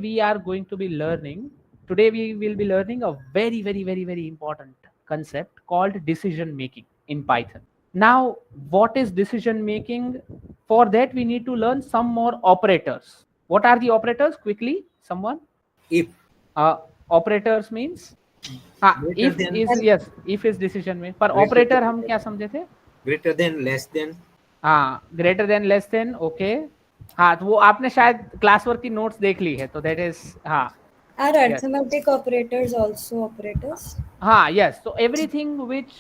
We are going to be learning today. We will be learning a very important concept called decision making in Python. Now, what is decision making? For that, we need to learn some more operators. What are the operators? Quickly, someone. If Operators means हाँ, greater if than is yes, if is decision में, पर greater operator हम क्या समझे थे? greater than less than हाँ, greater than less then, okay. हाँ, तो वो आपने शायद क्लास वर्क की नोट्स देख ली है, तो दैट इज हाँ. Are yes. arithmetic operators also operators? हाँ, यस. तो एवरीथिंग व्हिच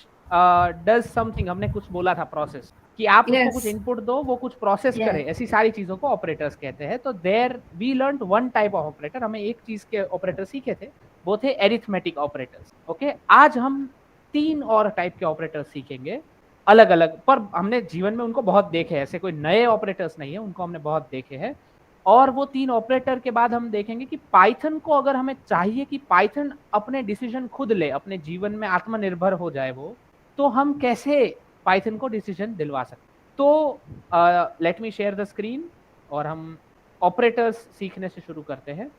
डज समथिंग, हमने कुछ बोला था प्रोसेस कि आप उसको कुछ Yes. इनपुट दो, वो कुछ प्रोसेस Yeah. करे, ऐसी सारी चीजों को ऑपरेटर्स कहते हैं. तो there we learned one type of operator. हमें एक चीज के ऑपरेटर सीखे थे, वो थे एरिथमेटिक ऑपरेटर्स. ओके, आज हम 3 और टाइप के ऑपरेटर्स सीखेंगे अलग अलग, पर हमने जीवन में उनको बहुत देखे हैं. ऐसे कोई नए ऑपरेटर्स नहीं है, उनको हमने बहुत देखे हैं. और वो 3 ऑपरेटर के बाद हम देखेंगे कि पाइथन को अगर हमें चाहिए कि पाइथन अपने डिसीजन खुद ले, अपने जीवन में आत्मनिर्भर हो जाए वो, तो हम कैसे पाइथन को डिसीजन दिलवा सकते. तो let me share the screen और हम ऑपरेटर्स सीखने से शुरू करते हैं.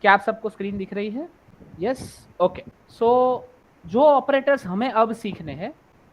क्या आप सबको स्क्रीन दिख रही है? Yes, okay. सो जो ऑपरेटर्स हमें अब सीखने हैं,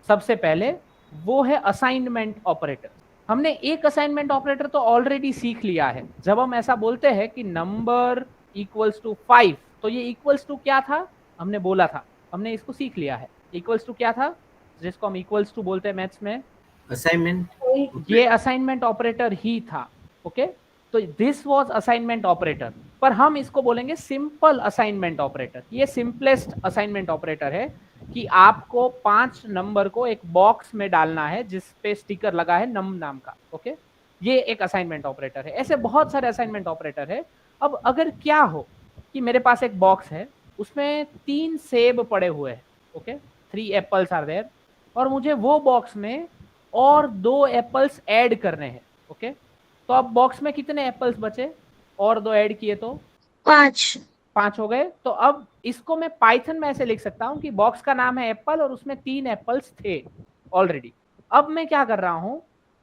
सबसे पहले वो है असाइनमेंट ऑपरेटर. हमने एक असाइनमेंट ऑपरेटर तो ऑलरेडी सीख लिया है. जब हम ऐसा बोलते हैं कि नंबर इक्वल्स टू 5, तो ये इक्वल्स टू क्या था हमने बोला था, हमने इसको सीख लिया है. इक्वल्स टू क्या था, जिसको हम इक्वल्स टू बोलते हैं मैथ्स में, assignment. ये असाइनमेंट ऑपरेटर ही था. ओके, तो दिस वाज असाइनमेंट ऑपरेटर, पर हम इसको बोलेंगे सिंपल असाइनमेंट ऑपरेटर. ये सिंपलेस्ट असाइनमेंट ऑपरेटर है कि आपको 5 नंबर को एक बॉक्स में डालना है जिस पे स्टिकर लगा है नम नाम का. ओके, ये एक असाइनमेंट ऑपरेटर है. ऐसे बहुत सारे असाइनमेंट ऑपरेटर है. अब अगर क्या हो कि मेरे पास एक बॉक्स है, उसमें 3 सेब पड़े हुए हैं. ओके, 3 एप्पल्स आर देयर, और मुझे वो बॉक्स में और 2 एप्पल्स ऐड करने हैं. ओके, तो अब बॉक्स में कितने एप्पल्स बचे? और 2 ऐड किए तो 5 हो गए. तो अब इसको मैं पाइथन में ऐसे लिख सकता हूं कि बॉक्स का नाम है एप्पल और उसमें 3 एप्पल्स थे ऑलरेडी. अब मैं क्या कर रहा हूं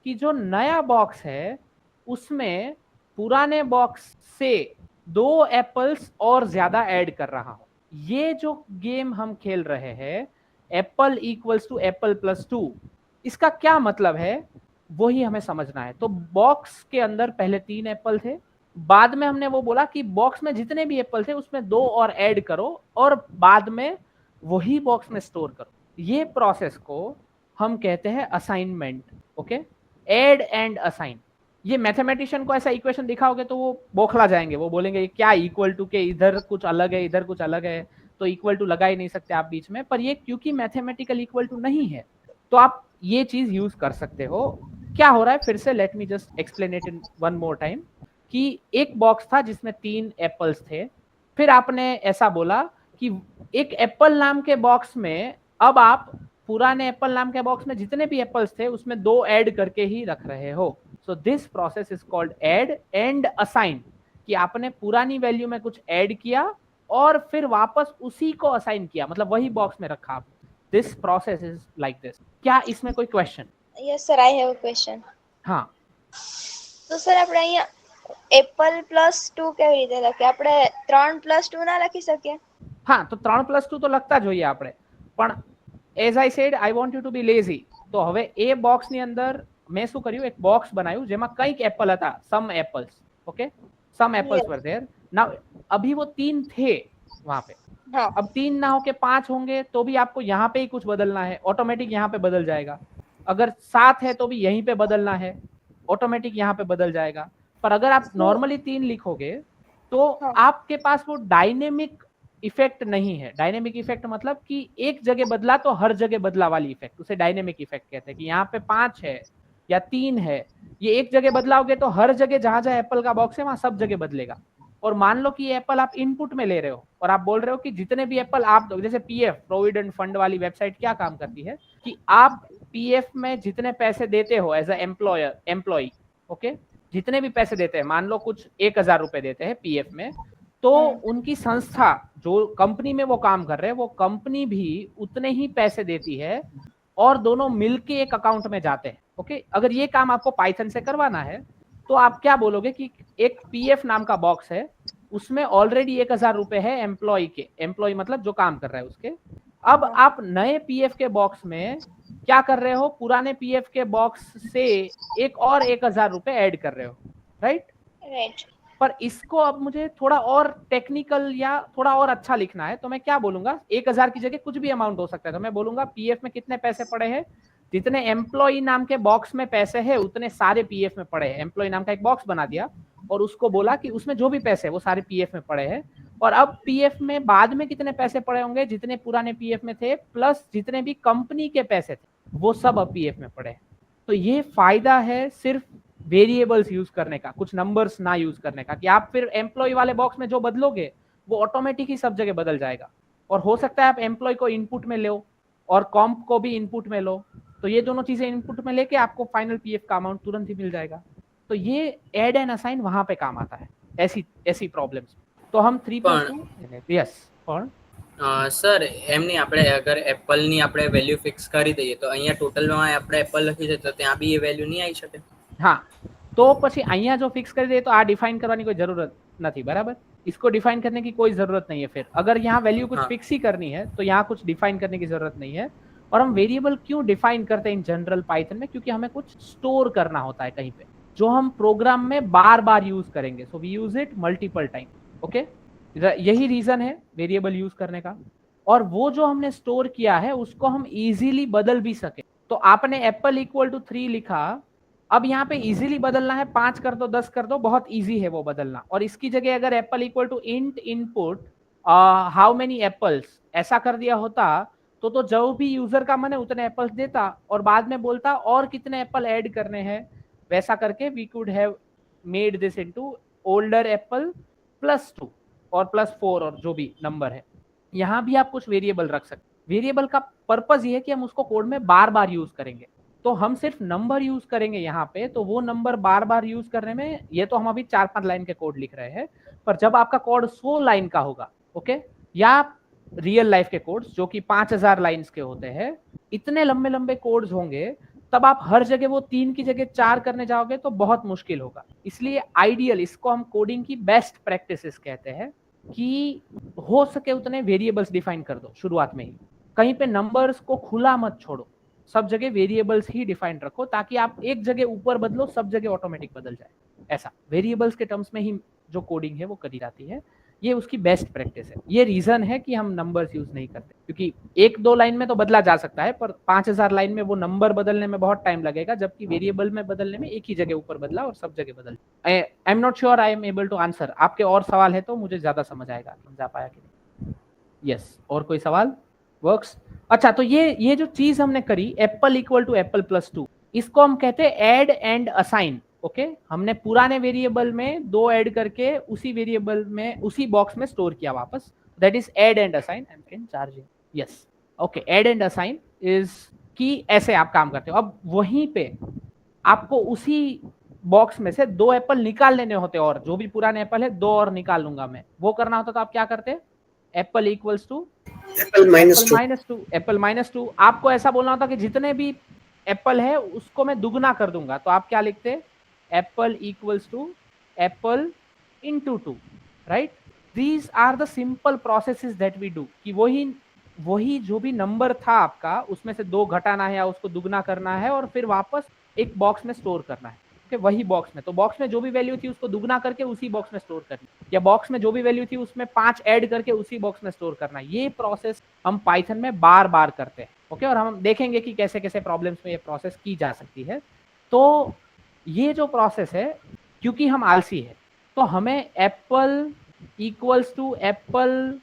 कि जो नया बॉक्स है उसमें पुराने बॉक्स से 2 एप्पल्स और ज्यादा ऐड कर रहा हूं. ये जो गेम हम खेल रहे हैं, apple equals to apple plus 2, इसका क्या मतलब है वही हमें समझना है. तो बॉक्स के अंदर पहले 3 एप्पल थे, बाद में हमने वो बोला कि बॉक्स में जितने भी एप्पल थे उसमें 2 और ऐड करो और बाद में वही बॉक्स में स्टोर करो. ये प्रोसेस को हम कहते हैं assignment. Okay, add and assign. ये मैथमेटिशियन को ऐसा इक्वेशन दिखाओगे तो वो बौखला जाएंगे, वो बोलेंगे क्या इक्वल टू के इधर कुछ अलग है इधर कुछ अलग है, तो इक्वल टू लगा ही नहीं सकते आप बीच में. पर ये क्योंकि मैथमेटिकल इक्वल टू नहीं है, तो आप ये चीज यूज कर सकते हो. क्या हो रहा है फिर से, let me just explain it in one more time. कि एक बॉक्स था जिसमें 3 एप्पल्स थे, फिर आपने ऐसा बोला कि एक एप्पल नाम के बॉक्स में अब आप पुराने एप्पल नाम के बॉक्स में जितने भी एप्पल्स थे उसमें 2 ऐड करके ही रख रहे हो. So this process is called add and assign, कि आपने पुरानी वैल्यू में कुछ ऐड किया और फिर वापस उसी को असाइन किया, मतलब वही बॉक्स में रखा. This process is like this. क्या इसमें कोई question? Yes sir, I have a question. हाँ, તો સર આપણે અહીંયા એપલ પ્લસ 2 કેવી રીતે લખીએ? આપણે 3 પ્લસ 2 ના લખી શકીએ? હા, તો 3+2 તો લખતા જોઈએ આપણે, પણ as I said I want you to be lazy. તો હવે એ બોક્સ ની અંદર મેં શું કર્યું, એક બોક્સ બનાવ્યું જેમાં કંઈક એપલ હતા, some apples. Okay, some apples were there. Now अभी वो 3 थे वहां पे. हाँ. अब 3 ना होके 5 होंगे तो भी आपको यहाँ पे ही कुछ बदलना है, ऑटोमेटिक यहाँ पे बदल जाएगा. अगर 7 है तो भी यहीं पे बदलना है, ऑटोमेटिक यहाँ पे बदल जाएगा. पर अगर आप नॉर्मली 3 लिखोगे तो हाँ. आपके पास वो डायनेमिक इफेक्ट नहीं है. डायनेमिक इफेक्ट मतलब कि एक जगह बदला तो हर जगह बदला वाली इफेक्ट, उसे डायनेमिक इफेक्ट कहते हैं. कि यहाँ पे 5 है या 3 है, ये एक जगह बदलाओगे तो हर जगह जहां जहां एप्पल का बॉक्स है वहां सब जगह बदलेगा. और मान लो कि ये एप्पल आप इनपुट में ले रहे हो और आप बोल रहे हो कि जितने भी एप्पल आप दो, जैसे पीएफ प्रोविडेंट फंड वाली वेबसाइट क्या काम करती है कि आप पीएफ में जितने पैसे देते हो एज ए एम्प्लॉय, ओके, जितने भी पैसे देते हैं, मान लो कुछ 1000 रुपए देते हैं पीएफ में, तो उनकी संस्था जो कंपनी में वो काम कर रहे हैं, वो कंपनी भी उतने ही पैसे देती है और दोनों मिलके एक अकाउंट में जाते हैं. ओके, अगर ये काम आपको पाइथन से करवाना है तो आप क्या बोलोगे कि एक पीएफ नाम का बॉक्स है उसमें ऑलरेडी 1000 रुपए है एम्प्लॉय के, एम्प्लॉय मतलब जो काम कर रहा है उसके। अब आप नए पीएफ के बॉक्स में क्या कर रहे हो, पुराने पीएफ के बॉक्स से एक और 1000 रुपए ऐड कर रहे हो, राइट। राइट। पर इसको अब मुझे थोड़ा और टेक्निकल या थोड़ा और अच्छा लिखना है, तो मैं क्या बोलूंगा, 1000 की जगह कुछ भी अमाउंट हो सकता है। तो मैं बोलूंगा पीएफ में कितने पैसे पड़े हैं, जितने एम्प्लॉय नाम के बॉक्स में पैसे है उतने सारे पीएफ में पड़े हैं। एम्प्लॉय नाम का एक बॉक्स बना दिया और उसको बोला कि उसमें जो भी पैसे है वो सारे पीएफ में पड़े हैं। और अब पीएफ में बाद में कितने पैसे पड़े होंगे, जितने पुराने पीएफ में थे प्लस जितने भी कंपनी के पैसे थे वो सब अब पीएफ में पड़े हैं। तो ये फायदा है सिर्फ वेरिएबल्स यूज करने का, कुछ नंबर्स ना यूज करने का, कि आप फिर एम्प्लॉय वाले बॉक्स में जो बदलोगे वो ऑटोमेटिक ही सब जगह बदल जाएगा। और हो सकता है आप एम्प्लॉय को इनपुट में लो और कॉम्प को भी इनपुट में लो, तो ये दोनों चीजें इनपुट में लेके आपको फाइनल पीएफ का अमाउंट तुरंत ही मिल जाएगा। तो ये ऐड एंड असाइन वहां पे काम आता है ऐसी प्रॉब्लम्स। तो हम 3+2 यस પણ સર એમ નહીં, આપણે અગર એપલની આપણે વેલ્યુ ફિક્સ કરી દઈએ તો અહીંયા ટોટલમાં આપણે એપલ લખી છે તો ત્યાં બી એ વેલ્યુ નહીં આવી શકે? हाँ, तो પછી અહીંયા जो फिक्स कर दे तो आ डिफाइन करने की कोई जरूरत नहीं, बराबर। इसको डिफाइन करने की कोई जरूरत नहीं है। फिर अगर यहाँ वैल्यू कुछ फिक्स ही करनी है तो यहाँ कुछ डिफाइन करने की जरूरत नहीं है। और हम वेरिएबल क्यों डिफाइन करते हैं इन जनरल पाइथन में, क्योंकि हमें कुछ स्टोर करना होता है कहीं पे, जो हम प्रोग्राम में बार बार यूज करेंगे। So we use it multiple time. Okay, यही रीजन है वेरिएबल यूज करने का। और वो जो हमने स्टोर किया है उसको हम इजीली बदल भी सके। तो आपने एप्पल इक्वल टू 3 लिखा, अब यहाँ पे इजीली बदलना है, 5 कर दो 10 कर दो, बहुत इजी है वो बदलना। और इसकी जगह अगर apple equal to int input how many apples ऐसा कर दिया होता तो जो भी यूजर का मन है उतने एप्पल्स देता और बाद में बोलता और कितने एप्पल ऐड करने हैं। वैसा करके we could have made this into older apple +2 और +4 और जो भी नंबर है। यहाँ भी आप कुछ वेरिएबल रख सकते। वेरिएबल का पर्पज ये है कि हम उसको कोड में बार बार यूज करेंगे। तो हम सिर्फ नंबर यूज करेंगे यहाँ पे, तो वो नंबर बार बार यूज करने में, ये तो हम अभी 4-5 लाइन के कोड लिख रहे हैं, पर जब आपका कोड 100 लाइन का होगा, ओके, या रियल लाइफ के कोड्स जो कि 5000 लाइन्स के होते हैं, इतने लंबे लंबे कोड्स होंगे, तब आप हर जगह वो 3 की जगह 4 करने जाओगे तो बहुत मुश्किल होगा। इसलिए आइडियल, इसको हम कोडिंग की बेस्ट प्रैक्टिसेस कहते हैं, कि हो सके उतने वेरिएबल्स डिफाइन कर दो शुरुआत में ही। कहीं पे नंबर्स को खुला मत छोड़ो, सब जगह वेरिएबल्स ही डिफाइन रखो, ताकि आप एक जगह ऊपर बदलो सब जगह ऑटोमेटिक बदल जाए। ऐसा वेरिएबल्स के टर्म्स में ही जो कोडिंग है वो करी जाती है। ये उसकी बेस्ट प्रैक्टिस है। ये रीजन है कि हम नंबर्स यूज नहीं करते, क्योंकि 1-2 लाइन में तो बदला जा सकता है, पर 5000 लाइन में वो नंबर बदलने में बहुत टाइम लगेगा, जबकि वेरिएबल में बदलने में एक ही जगह ऊपर बदला और सब जगह बदल। I am not sure I am able to answer. आपके और सवाल है तो मुझे ज्यादा समझ आएगा, समझा पाया कि नहीं। यस, और कोई सवाल? वर्क्स। अच्छा, तो ये जो चीज हमने करी एप्पल इक्वल टू एप्पल +2, इसको हम कहते हैं ऐड एंड असाइन। ओके, हमने पुराने वेरिएबल में 2 ऐड करके उसी वेरिएबल में उसी बॉक्स में स्टोर किया वापस, that is add and assign. I can charge. Yes, okay, add and assign is कि ऐसे आप काम करते हो। अब वहीं पे आपको उसी बॉक्स में से 2 एप्पल निकाल लेने होते, और जो भी पुराने एप्पल है 2 और निकाल लूंगा मैं, वो करना होता तो आप क्या करते? Apple equals to apple -2, apple -2। आपको ऐसा बोलना होता कि जितने भी एप्पल है उसको मैं दुगना कर दूंगा, तो आप क्या लिखते? Apple equals to apple into 2, right. These are the simple processes that we do, कि वही जो भी नंबर था आपका उसमें से 2 घटाना है या उसको दुगना करना है और फिर वापस एक बॉक्स में स्टोर करना है। ओके, वही बॉक्स में, तो बॉक्स में जो भी वैल्यू थी उसको दुगना करके उसी बॉक्स में स्टोर करनी, या बॉक्स में जो भी वैल्यू थी उसमें 5 ऐड करके उसी बॉक्स में स्टोर करना। ये प्रोसेस हम पाइथन में बार बार करते हैं। ओके, और हम देखेंगे कि कैसे कैसे प्रॉब्लम्स में ये प्रोसेस की जा सकती है। तो ये जो प्रोसेस है, क्योंकि हम आलसी है, तो हमें एप्पल इक्वल्स टू एप्पल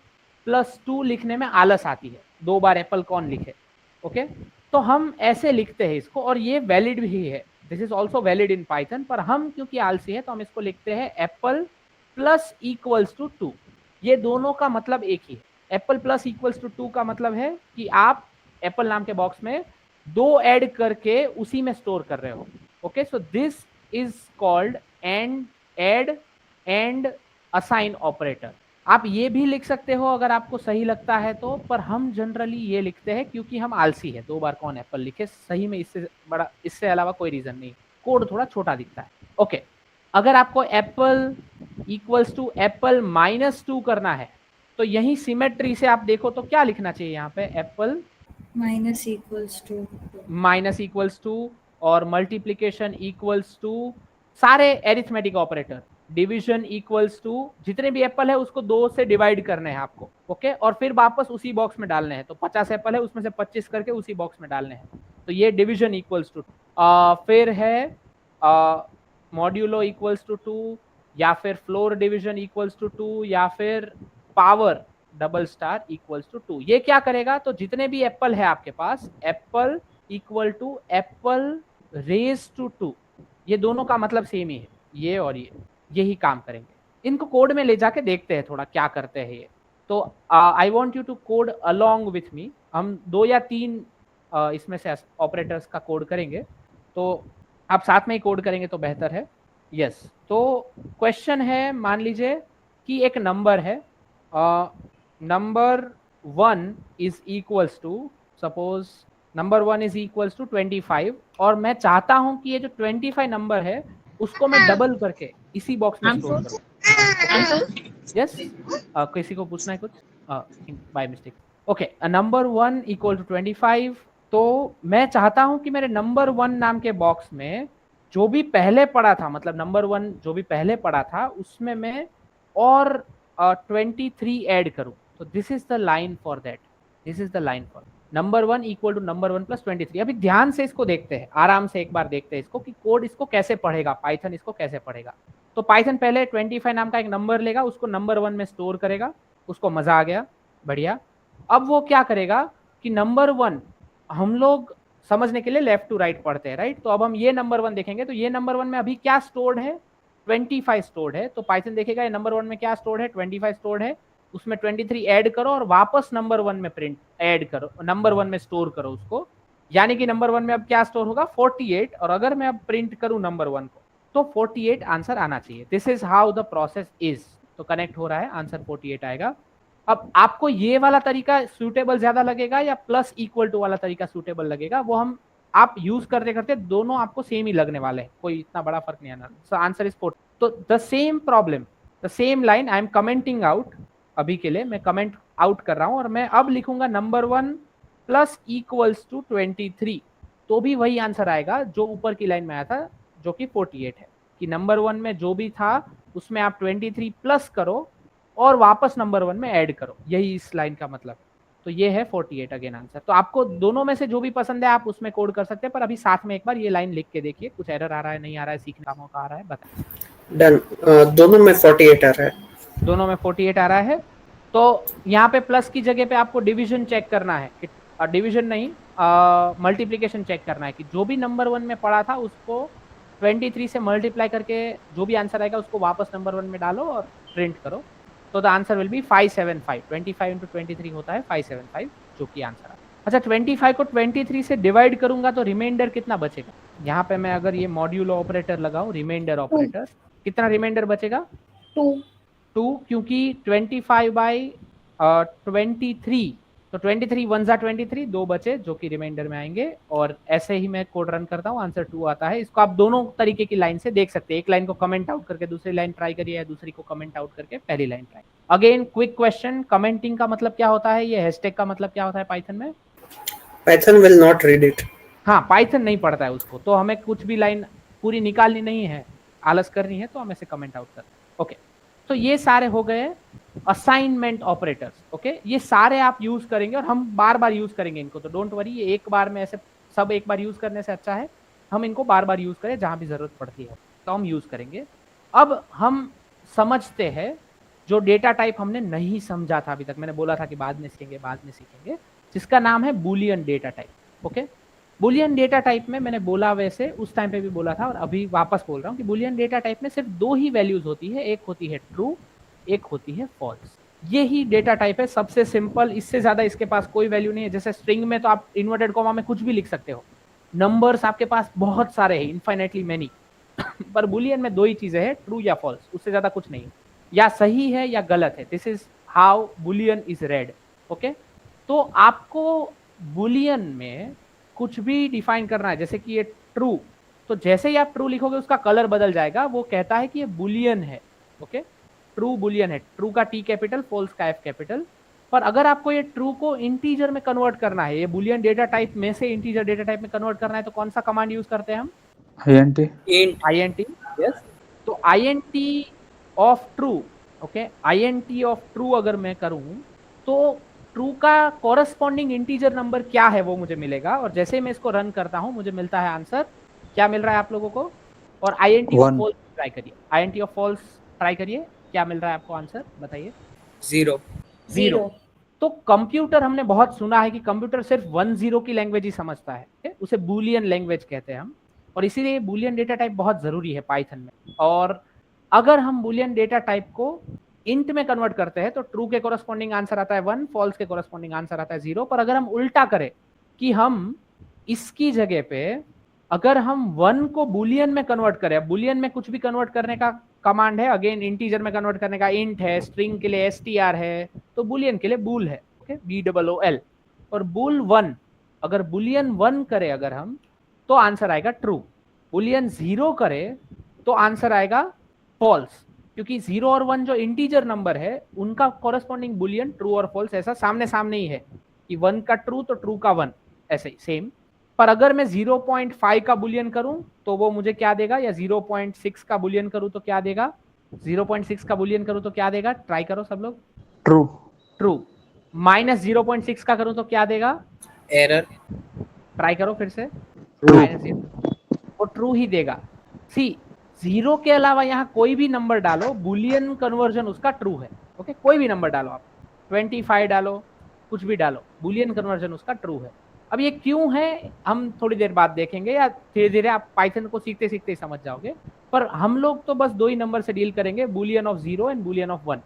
+2 लिखने में आलस आती है। 2 बार एप्पल कौन लिखे? ओके, तो हम ऐसे लिखते हैं इसको, और ये वैलिड भी है, this is also valid in Python. पर हम क्योंकि आलसी है तो हम इसको लिखते हैं एप्पल प्लस इक्वल्स टू 2। ये दोनों का मतलब एक ही है। एप्पल प्लस इक्वल्स टू 2 का मतलब है कि आप एप्पल नाम के बॉक्स में 2 ऐड करके उसी में स्टोर कर रहे हो। Okay, so this is called add and assign operator. आप ये भी लिख सकते हो अगर आपको सही लगता है तो, पर हम जनरली ये लिखते हैं क्योंकि हम आलसी है। 2 बार कौन एप्पल लिखे? सही में इससे अलावा कोई रीजन नहीं। कोड थोड़ा छोटा दिखता है। ओके, अगर आपको एप्पल इक्वल्स टू एप्पल -2 करना है तो यही सिमेट्री से आप देखो तो क्या लिखना चाहिए यहाँ पे, apple minus equals to minus equals to और मल्टीप्लीकेशन इक्वल्स टू सारे arithmetic operator, division equals to जितने भी एप्पल है उसको 2 से डिवाइड करने हैं आपको, ओके, और फिर वापस उसी बॉक्स में डालने हैं। तो 50 एप्पल है उसमें से 25 करके उसी बॉक्स में डालने हैं। तो ये डिवीजन इक्वल्स टू, फिर है मॉड्यूलो इक्वल्स टू 2, या फिर फ्लोर डिवीजन इक्वल्स टू 2, या फिर power double star equals to 2। ये क्या करेगा, तो जितने भी एप्पल है आपके पास, apple equal to apple raise to 2, ये दोनों का मतलब सेम ही है, ये और ये, यही काम करेंगे। इनको कोड में ले जाके देखते हैं थोड़ा क्या करते हैं ये। तो I want you to code along with me. हम 2 या 3 इसमें से ऑपरेटर्स का कोड करेंगे, तो आप साथ में ही कोड करेंगे तो बेहतर है। यस, तो क्वेश्चन है, मान लीजिए कि एक नंबर है, number 1 is equals to, suppose number 1 is equals to 25, और मैं चाहता हूं कि ये जो 25 नंबर है उसको मैं डबल करके इसी बॉक्स में स्टोर करूं। यस, किसी को पूछना है कुछ by mistake? Okay, number 1 equal to 25, तो मैं चाहता हूं कि मेरे नंबर 1 नाम के बॉक्स में जो भी पहले पड़ा था, मतलब नंबर 1 जो भी पहले पड़ा था उसमें मैं और 23 ऐड करूं। तो this is the line for that, this is the line for number 1 equal to number 1 plus 23। अभी ध्यान से इसको देखते हैं, आराम से एक बार देखते हैं इसको कि कोड इसको कैसे पढ़ेगा, पाइथन इसको कैसे पढ़ेगा। तो पाइथन पहले 25 नाम का एक नंबर लेगा, उसको नंबर 1 में स्टोर करेगा, उसको मजा आ गया, बढ़िया। अब वो क्या करेगा कि नंबर 1, हम लोग समझने के लिए लेफ्ट टू राइट पढ़ते हैं, राइट? तो अब हम ये नंबर 1 देखेंगे, तो ये नंबर 1 में अभी क्या स्टोर्ड है, 25 स्टोर्ड है। तो पाइथन देखेगा ये नंबर 1 में क्या स्टोर्ड है, 25 स्टोर्ड है, उसमें 23 ऐड करो और वापस नंबर 1 में प्रिंट ऐड करो, नंबर 1 में स्टोर करो उसको। यानी कि नंबर 1 में अब क्या स्टोर होगा, 48, और अगर मैं अब प्रिंट करूं नंबर 1 को तो 48 आंसर आना चाहिए। This is how the process is. तो कनेक्ट हो रहा है, आंसर 48 आएगा। अब आपको ये वाला तरीका सूटेबल ज्यादा लगेगा या प्लस इक्वल टू वाला तरीका सूटेबल लगेगा, वो हम आप यूज करते करते दोनों आपको सेम ही लगने वाले हैं, कोई इतना बड़ा फर्क नहीं आना। So answer is 4। तो the same problem, the same line I am commenting out, अभी के लिए मैं कमेंट आउट कर रहा हूं, और मैं अब लिखूंगा नंबर 1 प्लस इक्वल्स टू 23, तो भी वही आंसर आएगा जो ऊपर की लाइन में आया था, जो कि 48 है। कि नंबर 1 में जो भी था उसमें आप 23 प्लस करो और वापस नंबर 1 में ऐड करो, यही इस लाइन का मतलब। तो ये है 48 अगेन आंसर। तो आपको दोनों में से जो भी पसंद है आप उसमें कोड कर सकते हैं, पर अभी साथ में एक बार ये लाइन लिख के देखिए, कुछ एरर आ रहा है, नहीं आ रहा है, सीखने का मौका आ रहा है, बताइए। डन। दोनों में 48 आ रहा है। दोनों में 48 आ रहा है। तो यहाँ पे प्लस की जगह पे आपको डिवीजन चेक करना है, डिवीजन नहीं, मल्टीप्लीकेशन चेक करना है कि जो भी नंबर 1 में पड़ा था उसको 23 से मल्टीप्लाई करके जो भी आंसर आएगा उसको वापस नंबर 1 में डालो और प्रिंट करो। तो the answer will be 575। 25 into 23 होता है 575, जो कि आंसर है। अच्छा, 25 को 23 से डिवाइड करूंगा तो रिमाइंडर कितना बचेगा? यहाँ पे मैं अगर ये मॉड्यूलो ऑपरेटर लगाऊं, रिमाइंडर ऑपरेटर, कितना रिमाइंडर बचेगा? 2, क्योंकि 25 बाई 23, तो 23 1 जा 23, 2 बचे जो कि रिमाइंडर में आएंगे। और ऐसे ही मैं कोड रन करता हूँ, आंसर 2 आता है। इसको आप दोनों तरीके की लाइन से देख सकते हैं, एक लाइन को कमेंट आउट करके दूसरी लाइन ट्राई करिए, या दूसरी को कमेंट आउट करके पहली line try. Again quick question, commenting का मतलब क्या होता है, ये हैशटैग का मतलब क्या होता है पाइथन में? Python will not read it. हाँ, पाइथन नहीं पढ़ता है उसको, तो हमें कुछ भी लाइन पूरी निकालनी नहीं है, आलस करनी है तो हम ऐसे कमेंट आउट करते हैं। ओके, तो ये सारे हो गए असाइनमेंट ऑपरेटर्स। ओके, ये सारे आप यूज करेंगे और हम बार बार यूज करेंगे इनको, तो डोंट वरी, ये एक बार में ऐसे सब एक बार यूज करने से अच्छा है हम इनको बार बार यूज करें, जहां भी जरूरत पड़ती है तो हम यूज करेंगे। अब हम समझते हैं जो डेटा टाइप हमने नहीं समझा था अभी तक, मैंने बोला था कि बाद में सीखेंगे, जिसका नाम है Boolean data type. Okay, Boolean data type में मैंने बोला, वैसे उस टाइम पे भी बोला था और अभी वापस बोल रहा हूँ कि बुलियन डेटा टाइप में सिर्फ 2 ही वैल्यूज होती है, एक होती है ट्रू, एक होती है फॉल्स। ये ही डेटा टाइप है, सबसे सिंपल, इससे ज्यादा इसके पास कोई वैल्यू नहीं है। जैसे स्ट्रिंग में तो आप इन्वर्टेड कॉमा में कुछ भी लिख सकते हो, नंबर्स आपके पास बहुत सारे हैं, इनफाइनाइटली मेनी पर बुलियन में 2 ही चीजें हैं, ट्रू या फॉल्स, उससे ज्यादा कुछ नहीं है, या सही है या गलत है। This is how Boolean is red. Okay, तो आपको बुलियन में कुछ भी डिफाइन करना है, जैसे कि ये ट्रू, तो जैसे ही आप ट्रू लिखोगे उसका कलर बदल जाएगा, वो कहता है कि ये बुलियन है। ओके, ट्रू बुलियन है, ट्रू का टी कैपिटल, फॉल्स का एफ कैपिटल। पर अगर आपको ये ट्रू को इंटीजर में कन्वर्ट करना है, ये बुलियन डेटा टाइप में से इंटीजर डेटा टाइप में कन्वर्ट करना है, तो कौन सा कमांड यूज करते हैं हम? INT int yes. तो INT of true, okay, INT of true अगर मैं करूं तो ट्रू का कॉरस्पॉन्डिंग इंटीजर नंबर क्या है वो मुझे मिलेगा, और जैसे मैं इसको रन करता हूं मुझे मिलता है आंसर। क्या मिल रहा है आप लोगों को? और INT of One. False try करिए, INT ऑफ फॉल्स ट्राई करिए, क्या मिल रहा है आपको आंसर बताइए? 0 जीरो। तो कंप्यूटर, हमने बहुत सुना है कि कंप्यूटर सिर्फ 1-0 की लैंग्वेज ही समझता है, उसे बूलियन लैंग्वेज कहते हैं हम, और इसीलिए बूलियन डेटा टाइप बहुत जरूरी है पाइथन में। और अगर हम बूलियन डेटा टाइप को इंट में कन्वर्ट करते हैं तो ट्रू के कोरस्पॉन्डिंग आंसर आता है 1, फॉल्स के कोरस्पॉन्डिंग आंसर आता है 0। पर अगर हम उल्टा करें कि हम इसकी जगह पे अगर हम 1 को बुलियन में कन्वर्ट करें, बुलियन में कुछ भी कन्वर्ट करने का कमांड है, अगेन इंटीजर में कन्वर्ट करने का इंट है, स्ट्रिंग के लिए str है, तो बुलियन के लिए बूल है, ओके, BOOL। और बूल 1, अगर बुलियन 1 करे अगर हम, तो आंसर आएगा ट्रू। बुलियन 0 करे तो आंसर आएगा फॉल्स, क्योंकि 0 और 1 जो इंटीजर नंबर है उनका कॉरस्पॉन्डिंग बुलियन ट्रू और फॉल्स ऐसा सामने सामने ही है, कि 1 का ट्रू तो ट्रू का 1, ऐसे ही सेम। पर अगर मैं 0.5 का बुलियन करूं तो वो मुझे क्या देगा, या 0.6 का बुलियन करूं तो क्या देगा, 0.6 का बुलियन करूं तो क्या देगा, ट्राई करो सब लोग। True. ट्रू। माइनस 0.6 का करूं तो क्या देगा, एरर ट्राई करो फिर से। True. -0 वो ट्रू ही देगा। सी 0 के अलावा यहाँ कोई भी नंबर डालो, बुलियन कन्वर्जन उसका ट्रू है। ओके, कोई भी नंबर डालो, आप 25 डालो, कुछ भी डालो, बुलियन कन्वर्जन उसका ट्रू है। अब ये क्यों है हम थोड़ी देर बाद देखेंगे, या धीरे धीरे आप पाइथन को सीखते सीखते ही समझ जाओगे। पर हम लोग तो बस 2 ही नंबर से डील करेंगे, Boolean of 0 and Boolean of 1।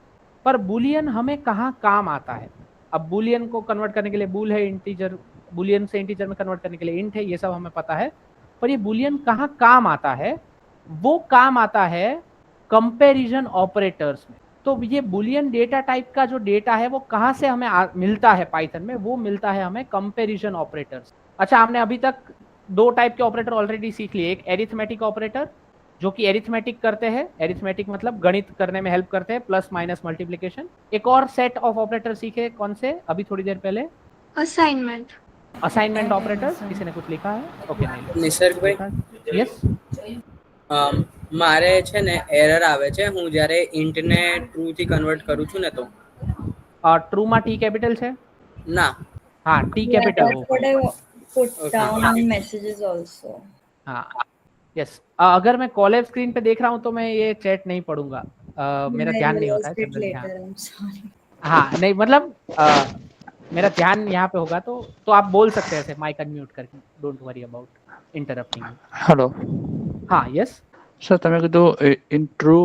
पर बुलियन हमें कहाँ काम आता है? अब बुलियन को कन्वर्ट करने के लिए बूल है, इंटीजर, बुलियन से इंटीजर में कन्वर्ट करने के लिए इंट है, ये सब हमें पता है। पर ये बुलियन कहाँ काम आता है? वो काम आता है कंपैरिजन ऑपरेटर्स में। तो ये बुलियन डेटा टाइप का जो डेटा है वो कहाँ से हमें मिलता है पाइथन में? वो मिलता है हमें कंपैरिजन ऑपरेटर्स। अच्छा, हमने अभी तक 2 टाइप के ऑपरेटर ऑलरेडी सीख लिए। एक एरिथमेटिक ऑपरेटर जो कि एरिथमेटिक करते हैं, एरिथमेटिक मतलब गणित करने में हेल्प करते हैं, प्लस माइनस मल्टीप्लिकेशन। एक और सेट ऑफ ऑपरेटर सीखे, कौन से? अभी थोड़ी देर पहले असाइनमेंट। Assignment operator. किसी ने कुछ लिखा है? ओके, नहीं નિસર્ગ ભાઈ यस। મારે છે ને એરર આવે છે હું જ્યારે int ને true થી કન્વર્ટ કરું છું ને તો ट्रू में टी कैपिटल है? ના हाँ, टी Yeah, कैपिटल that's हो। what I put Okay. down on messages also. हाँ, यस। अगर मैं कॉलेज स्क्रीन पे देख रहा हूँ तो मैं ये चैट नहीं पढ़ूंगा, मेरा I ध्यान नहीं होता है realized it जनरली। हाँ, later. I'm sorry. हाँ, नहीं मतलब मेरा ध्यान यहाँ पे होगा तो आप बोल सकते हैं ऐसे माइक अनम्यूट करके, don't worry about interrupting. Hello. हाँ, यस। સર તમે કીધું ઇન ટ્રુ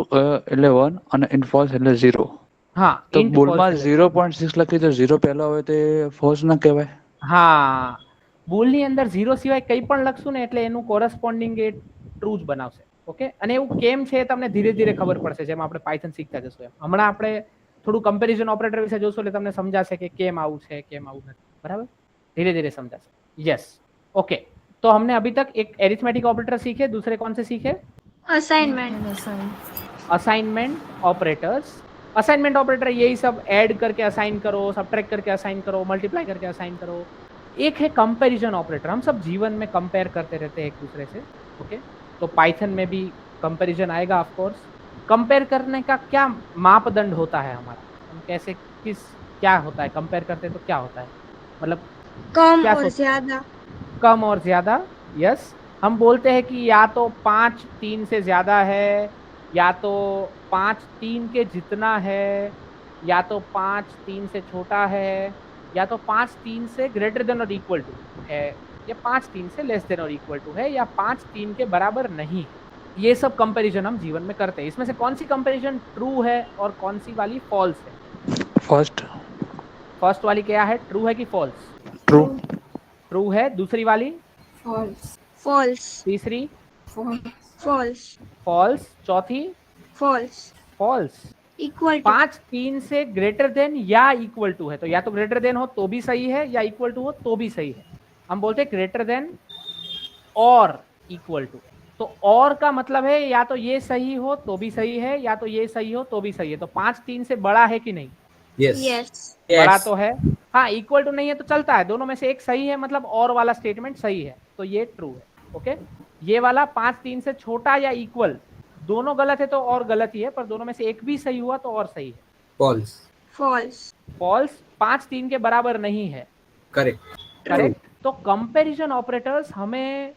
એટલે 1 અને ઇન ફોલ્સ એટલે 0. हाँ, તો int બોલમાં false है। 0.6 લખી તો 0 પહેલા હોય તે ફોલ્સ ના કહેવાય? હા, બોલની અંદર 0 સિવાય કંઈ પણ લખશું ને એટલે એનું કોરસ્પોન્ડિંગ એ ટ્રુ જ બનાવશે। ઓકે, અને એવું કેમ છે એ તમને ધીરે ધીરે ખબર પડશે જેમ આપણે પાયથન શીખતા જશું એમ। હમણાં આપણે થોડું કમ્પેરિઝન ઓપરેટર વિશે જોશું એટલે તમને સમજાશે કે કેમ આવું છે, કેમ આવું નથી, બરાબર? धीरे धीरे समझाશે। Yes, okay. तो हमने अभी तक एक एरिथमेटिक ऑपरेटर सीखे, दूसरे कौन से सीखे? Assignment. Assignment operators. Assignment operator यही सब ऐड करके असाइन करो, सब्ट्रैक्ट करके असाइन करो, मल्टीप्लाई करके असाइन करो। एक है कंपैरिजन ऑपरेटर, हम सब जीवन में कंपेयर करते रहते हैं एक दूसरे से। ओके, तो पाइथन में भी कंपैरिजन आएगा ऑफ कोर्स। कंपेयर करने का क्या मापदंड होता है हमारा? हम कैसे, किस, क्या होता है कंपेयर करते हैं तो क्या होता है? मतलब कम क्या और सोचते ज्यादा। कम और ज्यादा। यस, हम बोलते हैं कि या तो 5 3 से ज्यादा है, या तो 5 3 के जितना है, या तो 5 3 से छोटा है, या तो 5 3 से ग्रेटर देन और इक्वल टू है, या 5 3 से लेस देन और इक्वल टू है, या 5 3 के बराबर नहीं है। ये सब कंपैरिजन हम जीवन में करते हैं। इसमें से कौन सी कंपैरिजन ट्रू है और कौन सी वाली फॉल्स है? ફર્સ્ટ फर्स्ट वाली क्या है, ट्रू है कि फॉल्स? ટ્રુ. ट्रू है। दूसरी वाली? False. फॉल्स। तीसरी? False. फॉल्स। फॉल्स। चौथी? फॉल्स। फॉल्स। Equal to. 5 3 से ग्रेटर देन या इक्वल टू है, तो या तो ग्रेटर देन हो तो भी सही है, या इक्वल टू हो तो भी सही है। हम बोलते हैं ग्रेटर देन और इक्वल टू। तो और का मतलब है या तो ये सही हो तो भी सही है, या तो ये सही हो तो भी सही है। तो 5 3 से बड़ा है कि नहीं? Yes. यस बड़ा तो है। हाँ, इक्वल टू नहीं है तो चलता है, दोनों में से एक सही है, मतलब और वाला स्टेटमेंट सही है, तो ये ट्रू है। ओके, ये वाला 5 3 से छोटा या इक्वल, दोनों गलत है तो और गलत ही है, पर दोनों में से एक भी सही हुआ तो और सही है। False. फॉल्स फॉल्स 5 3 के बराबर नहीं है। Correct. करेक्ट। तो कंपैरिजन ऑपरेटर्स हमें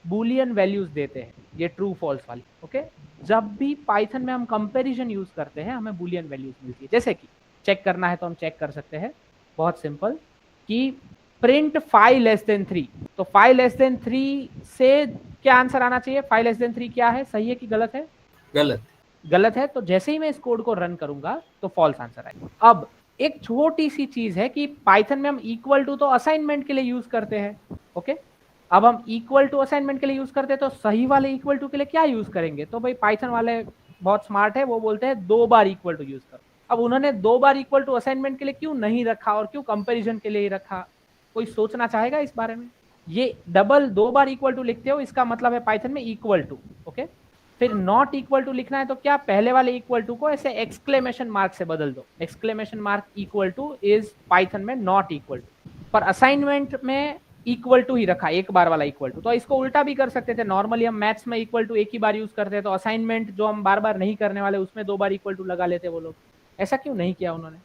बूलियन वैल्यूज देते हैं, ये ट्रू फॉल्स वाली। ओके, जब भी पाइथन में हम कंपैरिजन यूज करते हैं हमें बूलियन वैल्यूज मिलती है। जैसे कि चेक करना है तो हम चेक कर सकते हैं, बहुत सिंपल, कि प्रिंट 5 लेस देन 3। तो 5 लेस देन 3 से क्या आंसर आना चाहिए? 5 लेस देन 3 क्या है, सही है कि गलत है? गलत. गलत है। तो जैसे ही मैं इस कोड को रन करूंगा तो फॉल्स आंसर आएगा। अब एक छोटी सी चीज है कि पाइथन में हम इक्वल टू तो असाइनमेंट के लिए यूज करते हैं। ओके, अब हम इक्वल टू असाइनमेंट के लिए यूज करते हैं तो सही वाले इक्वल टू के लिए क्या यूज करेंगे? तो भाई पाइथन वाले बहुत स्मार्ट है, वो बोलते हैं 2 बार इक्वल टू यूज करो। अब उन्होंने 2 बार इक्वल टू असाइनमेंट के लिए क्यों नहीं रखा और क्यों कंपैरिजन के लिए ही रखा? कोई सोचना चाहेगा इस बारे में? ये डबल 2 बार इक्वल टू लिखते हो, इसका मतलब है पाइथन में इक्वल टू। ओके, फिर नॉट इक्वल टू लिखना है तो क्या, पहले वाले इक्वल टू को ऐसे एक्सक्लेमेशन मार्क से बदल दो। Exclamation mark equal two is Python में नॉट इक्वल टू, पर असाइनमेंट में इक्वल टू ही रखा, एक बार वाला इक्वल टू। तो इसको उल्टा भी कर सकते थे। नॉर्मली हम मैथ्स में इक्वल टू एक ही बार यूज करते हैं, तो असाइनमेंट जो हम बार बार नहीं करने वाले उसमें 2 बार इक्वल टू लगा लेते वो लोग। ऐसा क्यों नहीं किया उन्होंने?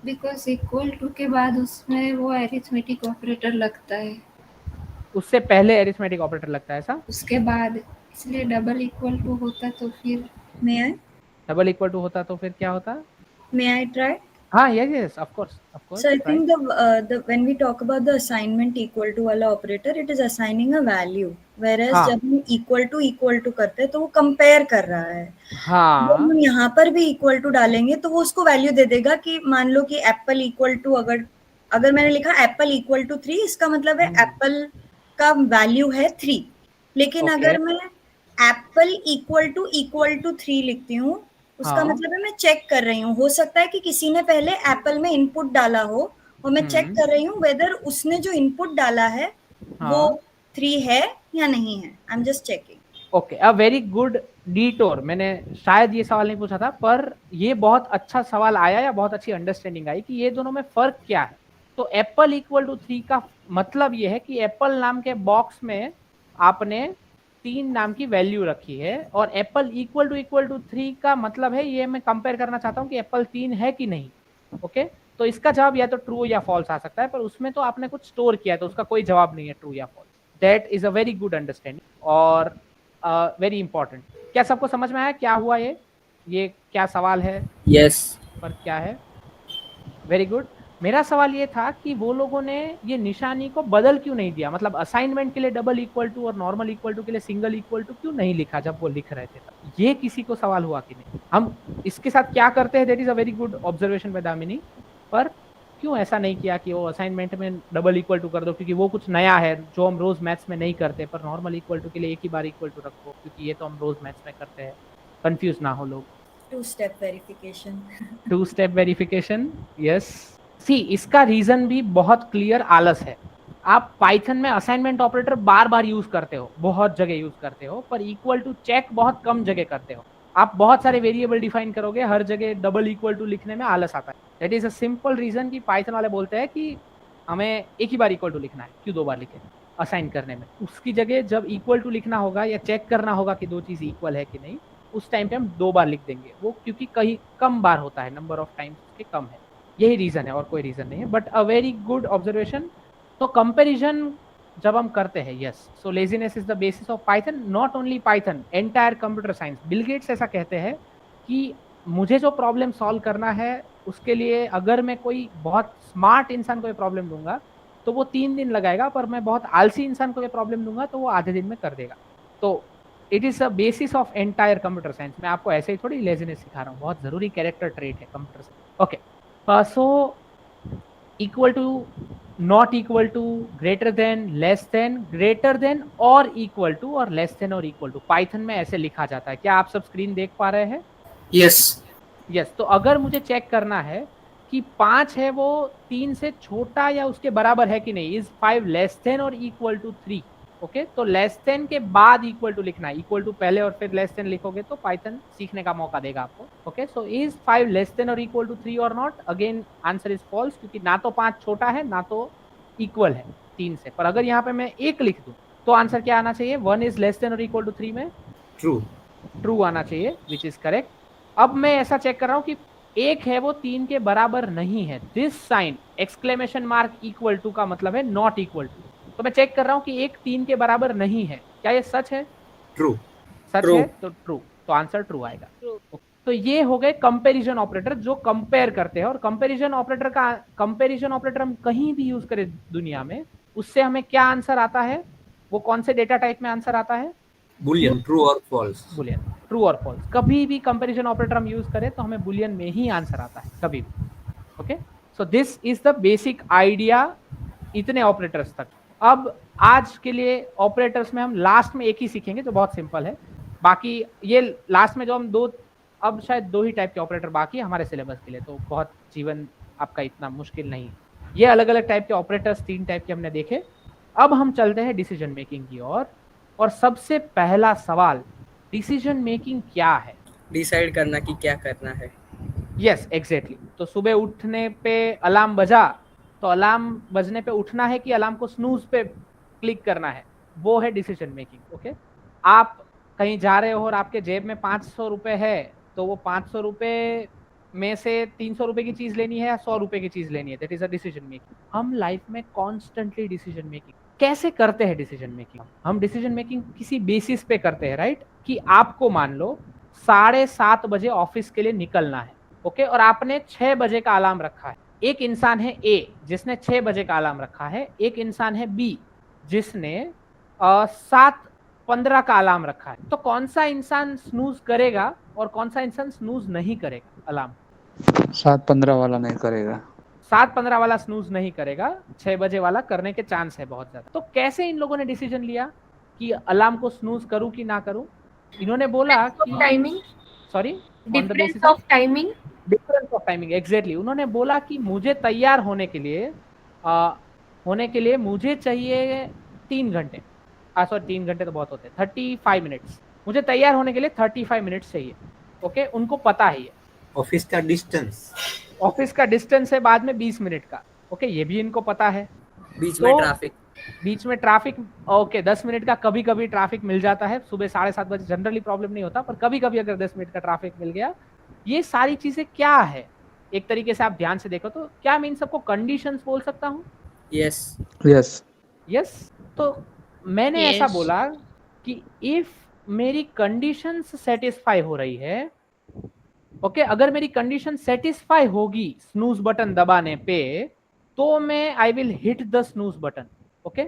बिकॉज इक्वल टू के बाद उसमें वो अरिथमेटिक ऑपरेटर लगता है, उससे पहले एरिथमेटिक ऑपरेटर लगता है ऐसा? उसके बाद, इसलिए डबल इक्वल टू होता तो फिर मे आई डबल इक्वल टू होता तो फिर क्या होता? ट्राई? हाँ, yes yes, of course of course. So I think the when we talk about the assignment equal to वाला operator, it is assigning a value, whereas हाँ. जब हम equal to करते हैं तो वो compare कर रहा है। हाँ, जब हम यहाँ पर भी equal to डालेंगे तो वो उसको value दे देगा कि मान लो कि एप्पल equal to, अगर मैंने लिखा एप्पल equal to 3, इसका मतलब है एप्पल का value है 3। लेकिन Okay. अगर मैं एप्पल equal to 3 लिखती हूँ, उसका हाँ. मतलब है मैं चेक कर रही हूँ। हो सकता है कि किसी ने पहले एप्पल में इनपुट डाला हो और मैं चेक कर रही हूँ वेदर उसने जो इनपुट डाला है वो 3 है या नहीं है। I am just checking. Okay, a very good detour. मैंने शायद ये सवाल नहीं पूछा था, पर ये बहुत अच्छा सवाल आया या बहुत अच्छी अंडरस्टैंडिंग आई कि ये दोनों में फर्क क्या है। तो एप्पल इक्वल टू 3 का मतलब ये है कि एप्पल नाम के बॉक्स में आपने 3 नाम की वैल्यू रखी है, और एप्पल इक्वल टू 3 का मतलब है, ये मैं कंपेयर करना चाहता हूँ कि एप्पल 3 है कि नहीं। ओके, तो इसका जवाब या तो ट्रू या फॉल्स आ सकता है, पर उसमें तो आपने कुछ स्टोर किया है तो उसका कोई जवाब नहीं है ट्रू या false. That is a very good understanding और वेरी इंपॉर्टेंट। क्या सबको समझ में आया क्या हुआ? ये क्या सवाल है? यस पर क्या है? Very good. मेरा सवाल ये था कि वो लोगों ने ये निशानी को बदल क्यों नहीं दिया, मतलब असाइनमेंट के लिए डबल इक्वल टू और नॉर्मल इक्वल टू के लिए सिंगल इक्वल टू क्यों नहीं लिखा जब वो लिख रहे थे? ये किसी को सवाल हुआ कि नहीं? हम इसके साथ क्या करते हैं, that is a very good observation bye Damini, पर क्यों ऐसा नहीं किया कि वो असाइनमेंट में डबल इक्वल टू कर दो, क्योंकि वो कुछ नया है जो हम रोज मैथ्स में नहीं करते, पर नॉर्मल इक्वल टू के लिए एक ही बार इक्वल टू रखो, क्योंकि ये तो हम रोज मैथ्स में करते हैं। कंफ्यूज ना हो लोग। 2 step verification. 2 step verification, yes. See, इसका रीजन भी बहुत क्लियर, आलस है। आप पाइथन में असाइनमेंट ऑपरेटर बार बार यूज करते हो, बहुत जगह यूज करते हो, पर इक्वल टू चेक बहुत कम जगह करते हो। आप बहुत सारे वेरिएबल डिफाइन करोगे, हर जगह डबल इक्वल टू लिखने में आलस आता है। That is a simple reason कि पाइथन वाले बोलते हैं कि हमें एक ही बार इक्वल टू लिखना है, क्यों 2 बार लिखे असाइन करने में। उसकी जगह जब इक्वल टू लिखना होगा या चेक करना होगा कि 2 चीज इक्वल है कि नहीं, उस टाइम पे हम 2 बार लिख देंगे वो, क्योंकि कहीं कम बार होता है, नंबर ऑफ टाइम्स के कम है। यही रीजन है और कोई रीजन नहीं है, but a very good observation. तो कंपैरिजन जब हम करते हैं, yes, so laziness is the basis of Python, not only Python, entire computer science. Bill Gates ऐसा कहते हैं कि मुझे जो प्रॉब्लम सॉल्व करना है उसके लिए अगर मैं कोई बहुत स्मार्ट इंसान को ये प्रॉब्लम दूंगा तो वो 3 दिन लगाएगा, पर मैं बहुत आलसी इंसान को ये प्रॉब्लम दूंगा तो वो आधे दिन में कर देगा। तो it is a basis of entire computer science. मैं आपको ऐसे ही थोड़ी लेजीनेस सिखा रहा हूँ, बहुत जरूरी कैरेक्टर ट्रेट है computer science. Okay, so equal to, not equal to, greater than, less than, greater than और इक्वल टू, और लेस देन और इक्वल टू पाइथन में ऐसे लिखा जाता है। क्या आप सब स्क्रीन देख पा रहे हैं? Yes. यस। तो अगर मुझे चेक करना है कि 5 है वो 3 से छोटा या उसके बराबर है कि नहीं, इज 5 लेस देन और इक्वल टू 3, ओके तो लेस देन के बाद इक्वल टू लिखना है, इक्वल टू पहले और फिर लेस देन लिखोगे तो पाइथन सीखने का मौका देगा आपको। Okay so is 5 less than और इक्वल टू 3 और नॉट? अगेन आंसर इज फॉल्स, क्योंकि ना तो 5 छोटा है ना तो इक्वल है 3 से। पर अगर यहाँ पे मैं 1 लिख दूं तो आंसर क्या आना चाहिए? 1 इज लेस देन और इक्वल टू 3 में True. ट्रू आना चाहिए, विच इज करेक्ट। अब मैं ऐसा चेक कर रहा हूं कि 1 है वो 3 के बराबर नहीं है। This sign exclamation mark equal to का मतलब है नॉट इक्वल टू। तो मैं चेक कर रहा हूं कि 1 3 के बराबर नहीं है। क्या ये सच है? True. सच True. है तो ट्रू, तो आंसर ट्रू आएगा। तो ये हो गए कंपैरिजन ऑपरेटर जो कंपेयर करते हैं। और कंपैरिजन ऑपरेटर हम कहीं भी यूज करें दुनिया में, उससे हमें क्या आंसर आता है? वो कौन से डेटा टाइप में आंसर आता है? Boolean. True or false. Boolean, true और फॉल्स। कभी भी कंपैरिजन ऑपरेटर हम यूज करें तो हमें बुलियन में ही आंसर आता है, कभी भी। Okay so this is the basic idea इतने ऑपरेटर्स तक। अब आज के लिए ऑपरेटर्स में हम लास्ट में एक ही सीखेंगे जो बहुत सिंपल है। बाकी ये लास्ट में जो हम अब शायद 2 ही टाइप के ऑपरेटर बाकी है हमारे सिलेबस के लिए, तो बहुत जीवन आपका इतना मुश्किल नहीं है। ये अलग अलग टाइप के ऑपरेटर्स 3 टाइप के हमने देखे। अब हम चलते हैं डिसीजन मेकिंग की ओर। और सबसे पहला सवाल, डिसीजन मेकिंग क्या है? डिसाइड करना कि क्या करना है। Yes exactly. तो सुबह उठने पे अलार्म बजा, तो अलार्म बजने पे उठना है कि अलार्म को स्नूज पे क्लिक करना है, वो है डिसीजन मेकिंग। ओके आप कहीं जा रहे हो और आपके जेब में 500 रुपए है, तो वो 500 रुपए में से 300 रुपए की चीज लेनी है या 100 रुपए की चीज लेनी है, that is a decision making. हम लाइफ में कॉन्स्टेंटली डिसीजन मेकिंग कैसे करते हैं? डिसीजन मेकिंग हम डिसीजन मेकिंग किसी बेसिस पे करते हैं, राइट? कि आपको मान लो 7:30 बजे ऑफिस के लिए निकलना है, ओके और आपने 6 बजे का अलार्म रखा है। एक इंसान है ए जिसने 6 बजे का अलार्म रखा है, एक इंसान है बी जिसने 7:15 का अलार्म रखा है। तो कौन सा इंसान स्नूज करेगा और कौन सा इंसान स्नूज नहीं करेगा? अलार्म 7:15 वाला नहीं करेगा। 7:15 वाला स्नूज नहीं करेगा, 6 बजे वाला करने के चांस है बहुत ज्यादा। तो कैसे इन लोगों ने डिसीजन लिया कि अलार्म को स्नूज करूं कि ना करूं? इन्होंने बोला कि timing, sorry difference of timing, difference of timing, exactly. उन्होंने बोला कि मुझे तैयार होने के लिए मुझे चाहिए 3 घंटे, सॉरी 3 घंटे तो बहुत होते हैं, 35 मिनट्स। मुझे तैयार होने के लिए 35 मिनट्स चाहिए। ओके उनको पता है ये Office का distance. ऑफिस का डिस्टेंस है बाद में 20 मिनट का। ओके ये भी इनको पता है। बीच में तो ट्रैफिक ओके 10 मिनट का कभी कभी ट्रैफिक मिल जाता है। सुबह 7:30 बजे जनरली प्रॉब्लम नहीं होता, पर कभी कभी अगर 10 मिनट का ट्रैफिक मिल गया। ये सारी चीजें क्या है एक तरीके से आप ध्यान से देखो तो क्या मैं इन सबको कंडीशंस बोल सकता हूँ? यस यस यस तो मैंने Yes. ऐसा बोला कि इफ मेरी कंडीशंस सेटिस्फाई हो रही है, ओके अगर मेरी कंडीशन सेटिस्फाई होगी स्नूज बटन दबाने पे, तो मैं I will hit the snooze button. Okay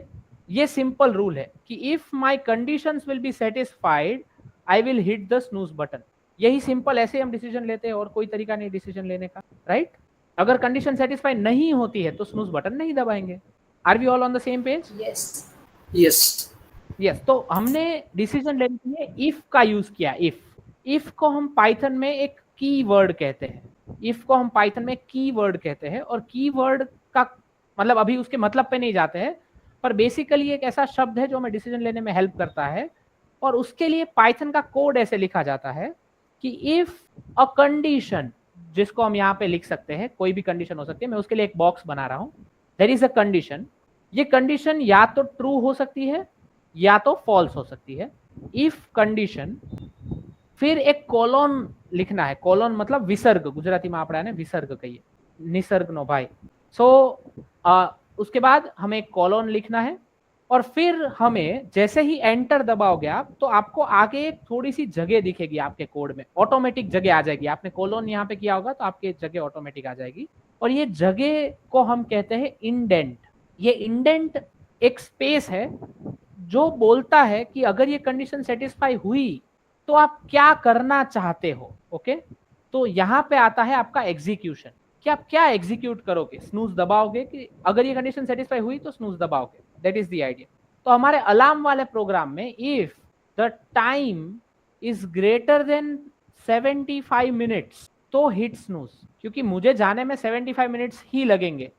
ये सिंपल रूल है कि if my conditions will be satisfied I will hit the snooze button. यही सिंपल, ऐसे हम डिसीजन लेते हैं और कोई तरीका नहीं डिसीजन लेने का, राइट? अगर कंडीशन सेटिस्फाई नहीं होती है तो स्नूज बटन नहीं दबाएंगे। Are we all on the same page? Yes. Yes तो हमने डिसीजन लेने के लिए इफ का यूज किया। इफ को हम पाइथन में एक कीवर्ड कहते हैं। इफ को हम पाइथन में कीवर्ड कहते हैं और कीवर्ड का मतलब अभी उसके मतलब पे नहीं जाते हैं, पर बेसिकली एक ऐसा शब्द है जो हमें डिसीजन लेने में हेल्प करता है। और उसके लिए पाइथन का कोड ऐसे लिखा जाता है कि इफ अ कंडीशन, जिसको हम यहाँ पे लिख सकते हैं, कोई भी कंडीशन हो सकती है, मैं उसके लिए एक बॉक्स बना रहा हूँ। देयर इज अ कंडीशन, ये कंडीशन या तो ट्रू हो सकती है या तो फॉल्स हो सकती है। इफ कंडीशन, फिर एक कोलोन लिखना है। कोलोन मतलब विसर्ग, गुजराती में आपड़ा ने विसर्ग कहिए, निसर्ग नो भाई। उसके बाद हमें एक कोलोन लिखना है और फिर हमें जैसे ही एंटर दबाओगे आप, तो आपको आगे एक थोड़ी सी जगह दिखेगी आपके कोड में, ऑटोमेटिक जगह आ जाएगी। आपने कोलोन यहाँ पे किया होगा तो आपके जगह ऑटोमेटिक आ जाएगी और ये जगह को हम कहते हैं इंडेंट। ये इंडेंट एक स्पेस है जो बोलता है कि अगर ये कंडीशन सेटिस्फाई हुई तो आप क्या करना चाहते हो। ओके तो यहाँ पे आता है आपका एग्जीक्यूशन, कि आप क्या एग्जीक्यूट करोगे। स्नूज दबाओगे कि अगर ये कंडीशन सेटिस्फाई हुई तो स्नूज दबाओगे, दैट इज द आइडिया। तो हमारे अलार्म वाले प्रोग्राम में if the time is greater than 75 minutes तो हिट स्नूज, क्योंकि मुझे जाने में 75 मिनट्स ही लगेंगे।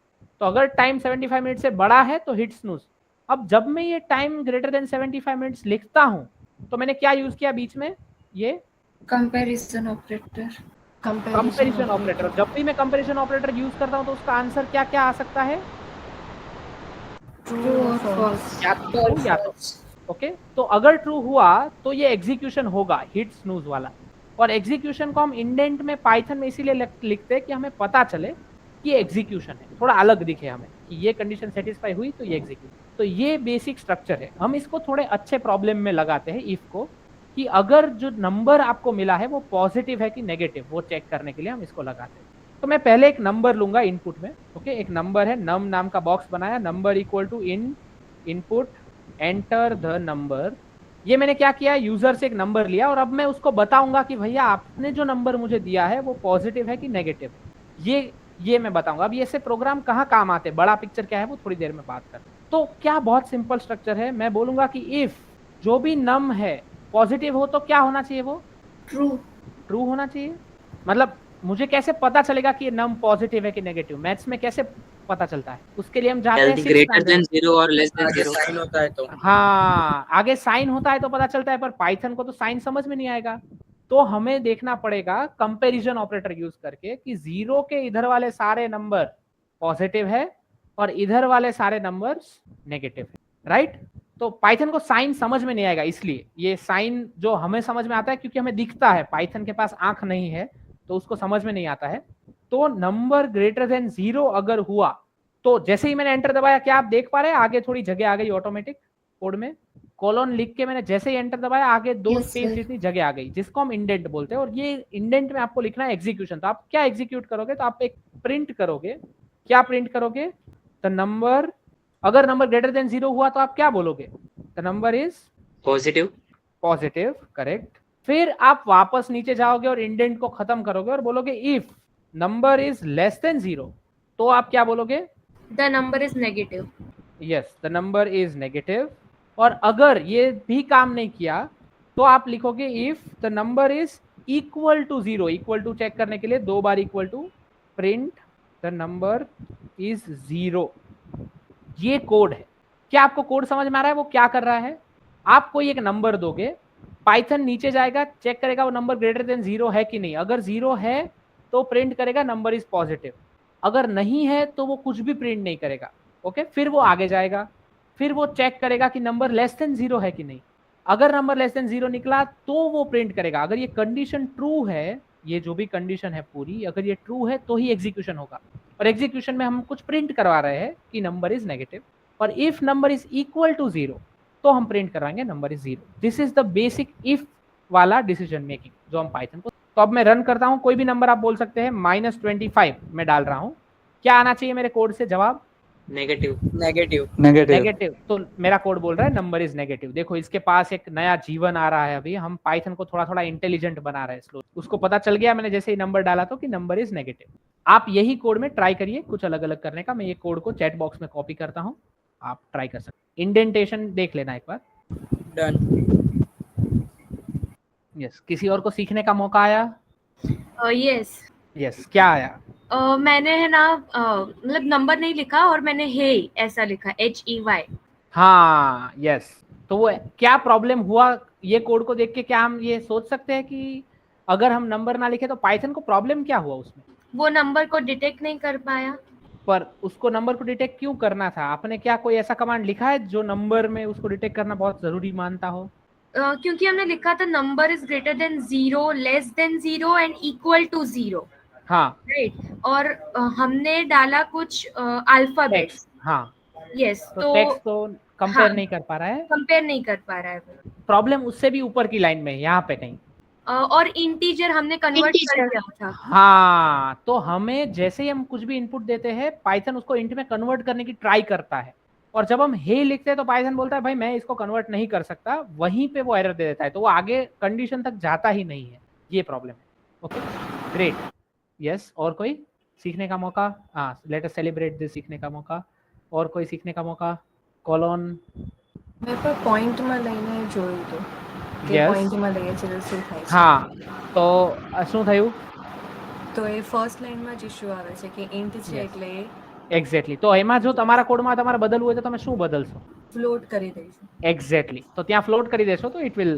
तो अगर टाइम 75 मिनट से बड़ा है तो हिट स्नूज। अब जब मैं ये टाइम ग्रेटर देन 75 मिनट्स लिखता हूं तो मैंने क्या यूज किया बीच में, ये कंपैरिजन ऑपरेटर। Comparison operator. जब भी मैं कंपैरिजन ऑपरेटर यूज करता हूं तो उसका आंसर क्या क्या आ सकता है, ट्रू और फॉल्स। या तो true या तो ओके। तो अगर ट्रू हुआ तो ये एग्जीक्यूशन होगा हिट स्नूज वाला, और एग्जीक्यूशन को हम इंडेंट में पाइथन में इसीलिए लिखते हैं कि हमें पता चले कि एग्जीक्यूशन है, थोड़ा अलग दिखे हमें कि ये कंडीशन सेटिस्फाई हुई तो ये एग्जीक्यूट। तो ये बेसिक स्ट्रक्चर है। हम इसको थोड़े अच्छे प्रॉब्लम में लगाते हैं इफ को, कि अगर जो नंबर आपको मिला है वो पॉजिटिव है कि नेगेटिव, वो चेक करने के लिए हम इसको लगाते हैं। तो मैं पहले एक नंबर लूंगा इनपुट में, ओके। एक नंबर है, नम नाम का बॉक्स बनाया, number equal to input enter the number. ये मैंने क्या किया, यूजर से एक नंबर लिया और अब मैं उसको बताऊंगा कि भैया आपने जो नंबर मुझे दिया है वो पॉजिटिव है कि नेगेटिव है, ये मैं बताऊंगा। अब ये से प्रोग्राम कहाँ काम आते हैं, बड़ा पिक्चर क्या है वो थोड़ी देर में बात करते हैं। तो क्या बहुत सिंपल स्ट्रक्चर है, मैं बोलूंगा कि इफ जो भी नम है पॉजिटिव हो तो क्या होना चाहिए, वो ट्रू होना चाहिए। मतलब मुझे कैसे पता चलेगा कि ये नम पॉजिटिव है कि नेगेटिव, मैथ्स में कैसे पता चलता है, उसके लिए हम जाते हैं ग्रेटर देन 0 और लेस देन आगे 0। साइन होता है तो हाँ, आगे साइन होता है तो पता चलता है, पर पाइथन को तो साइन समझ में नहीं आएगा। तो हमें देखना पड़ेगा कंपैरिजन ऑपरेटर यूज करके कि 0 के इधर वाले सारे नंबर पॉजिटिव है और इधर वाले सारे नंबर्स नेगेटिव है, राइट। तो पाइथन को साइन समझ में नहीं आएगा, इसलिए ये साइन जो हमें समझ में आता है क्योंकि हमें दिखता है, पाइथन के पास आंख नहीं है तो उसको समझ में नहीं आता है। तो नंबर ग्रेटर देन 0 अगर हुआ तो जैसे ही मैंने एंटर दबाया, क्या आप देख पा रहे हैं आगे थोड़ी जगह आ गई ऑटोमेटिक कोड में, कोलोन लिख के मैंने जैसे ही एंटर दबाया आगे 2 स्पेस जितनी जगह आ गई, जिसको हम इंडेंट बोलते हैं। और ये इंडेंट में आपको लिखना है एग्जीक्यूशन। तो आप क्या एग्जीक्यूट करोगे, तो आप एक प्रिंट करोगे, क्या प्रिंट करोगे, द नंबर, अगर नंबर ग्रेटर देन 0 हुआ तो आप क्या बोलोगे, the number is positive, correct. फिर आप वापस नीचे जाओगे और इंडेंट को खत्म करोगे और बोलोगे if number is less than 0, तो आप क्या बोलोगे, the number is negative. Yes, the number is negative. और अगर ये भी काम नहीं किया तो आप लिखोगे if the number is equal to 0, equal to check करने के लिए 2 बार equal to, print the number is 0। ये कोड है। क्या आपको कोड समझ में आ रहा है वो क्या कर रहा है, आप कोई एक नंबर दोगे, पाइथन नीचे जाएगा, चेक करेगा वो नंबर ग्रेटर देन 0 है कि नहीं, अगर 0 है तो प्रिंट करेगा नंबर इज पॉजिटिव, अगर नहीं है तो वो कुछ भी प्रिंट नहीं करेगा, ओके। फिर वो आगे जाएगा, फिर वो चेक करेगा कि नंबर लेस देन 0 है कि नहीं, अगर नंबर लेस देन 0 निकला तो वो प्रिंट करेगा। अगर ये कंडीशन ट्रू है, ये जो भी कंडीशन है पूरी, अगर ये ट्रू है तो ही एग्जीक्यूशन होगा। और एग्जीक्यूशन में हम कुछ प्रिंट करवा रहे हैं कि नंबर इज नेगेटिव, और if number is equal to 0 तो हम प्रिंट करवाएंगे number is 0। This is the basic if वाला डिसीजन मेकिंग जो हम पाइथन को। तो अब मैं रन करता हूं, कोई भी नंबर आप बोल सकते हैं, -25 मैं डाल रहा हूं, क्या आना चाहिए मेरे कोड से जवाब, नेगेटिव। तो मेरा कोड बोल रहा है नंबर इज नेगेटिव। देखो इसके पास एक नया जीवन आ रहा है, अभी हम पाइथन को थोड़ा थोड़ा इंटेलिजेंट बना रहे हैं स्लो। उसको पता चल गया मैंने जैसे ही नंबर डाला तो कि नंबर इज नेगेटिव। आप यही कोड में ट्राई करिए कुछ अलग अलग करने का। मैं ये कोड को चैट बॉक्स में कॉपी करता हूँ, आप ट्राई कर सकते। इंडेंटेशन देख लेना एक बार, डन। यस। किसी और को सीखने का मौका आया, यस, क्या आया, मैंने है ना मतलब नंबर नहीं लिखा और मैंने हे ऐसा लिखा, HEY। हाँ यस। तो वो क्या प्रॉब्लम हुआ, ये कोड को देख के क्या हम ये सोच सकते हैं कि अगर हम नंबर ना लिखे तो पाइथन को प्रॉब्लम क्या हुआ उसमें, वो नंबर को डिटेक्ट नहीं कर पाया। पर उसको नंबर को डिटेक्ट क्यों करना था, आपने क्या कोई ऐसा कमांड लिखा है जो नंबर में उसको डिटेक्ट करना बहुत जरूरी मानता हो, क्योंकि हमने लिखा था number is greater than 0, less than 0 and equal to 0, हाँ राइट। और हमने डाला कुछ अल्फाबेट, हाँ यस। तो टेक्स्ट तो कंपेयर हाँ, नहीं कर पा रहा है, कंपेयर नहीं कर पा रहा है। प्रॉब्लम उससे भी ऊपर की लाइन में यहाँ पे कहीं, और इंटीजर हमने कन्वर्ट कर दिया था। हाँ, तो हमें जैसे ही हम कुछ भी इनपुट देते हैं पाइथन उसको इंट में कन्वर्ट करने की ट्राई करता है, और जब हम हे लिखते हैं तो पाइथन बोलता है भाई मैं इसको कन्वर्ट नहीं कर सकता, वहीं पे वो एरर दे देता है, तो वो आगे कंडीशन तक जाता ही नहीं है, ये प्रॉब्लम है। Okay great, yes. और कोई सीखने का मौका, हाँ लेट अस सेलिब्रेट दिस सीखने का मौका। और कोई सीखने का मौका, कोलोन મેં પણ પોઈન્ટમાં લઈને જોયું તો કે Yes. પોઈન્ટમાં લઈએ છે શું થાય છે. हाँ तो શું થયું, તો એ ફર્સ્ટ લાઈનમાં જ ઇશ્યુ આવે છે કે ઇન્ટ છે Yes. એટલે એક્ઝેક્ટલી. તો એમાં જો તમારા કોડમાં તમારે બદલવું હોય તો તમે શું બદલશો? ફ્લોટ કરી દઈશું. એક્ઝેક્ટલી. તો ત્યાં ફ્લોટ કરી દેશો તો it will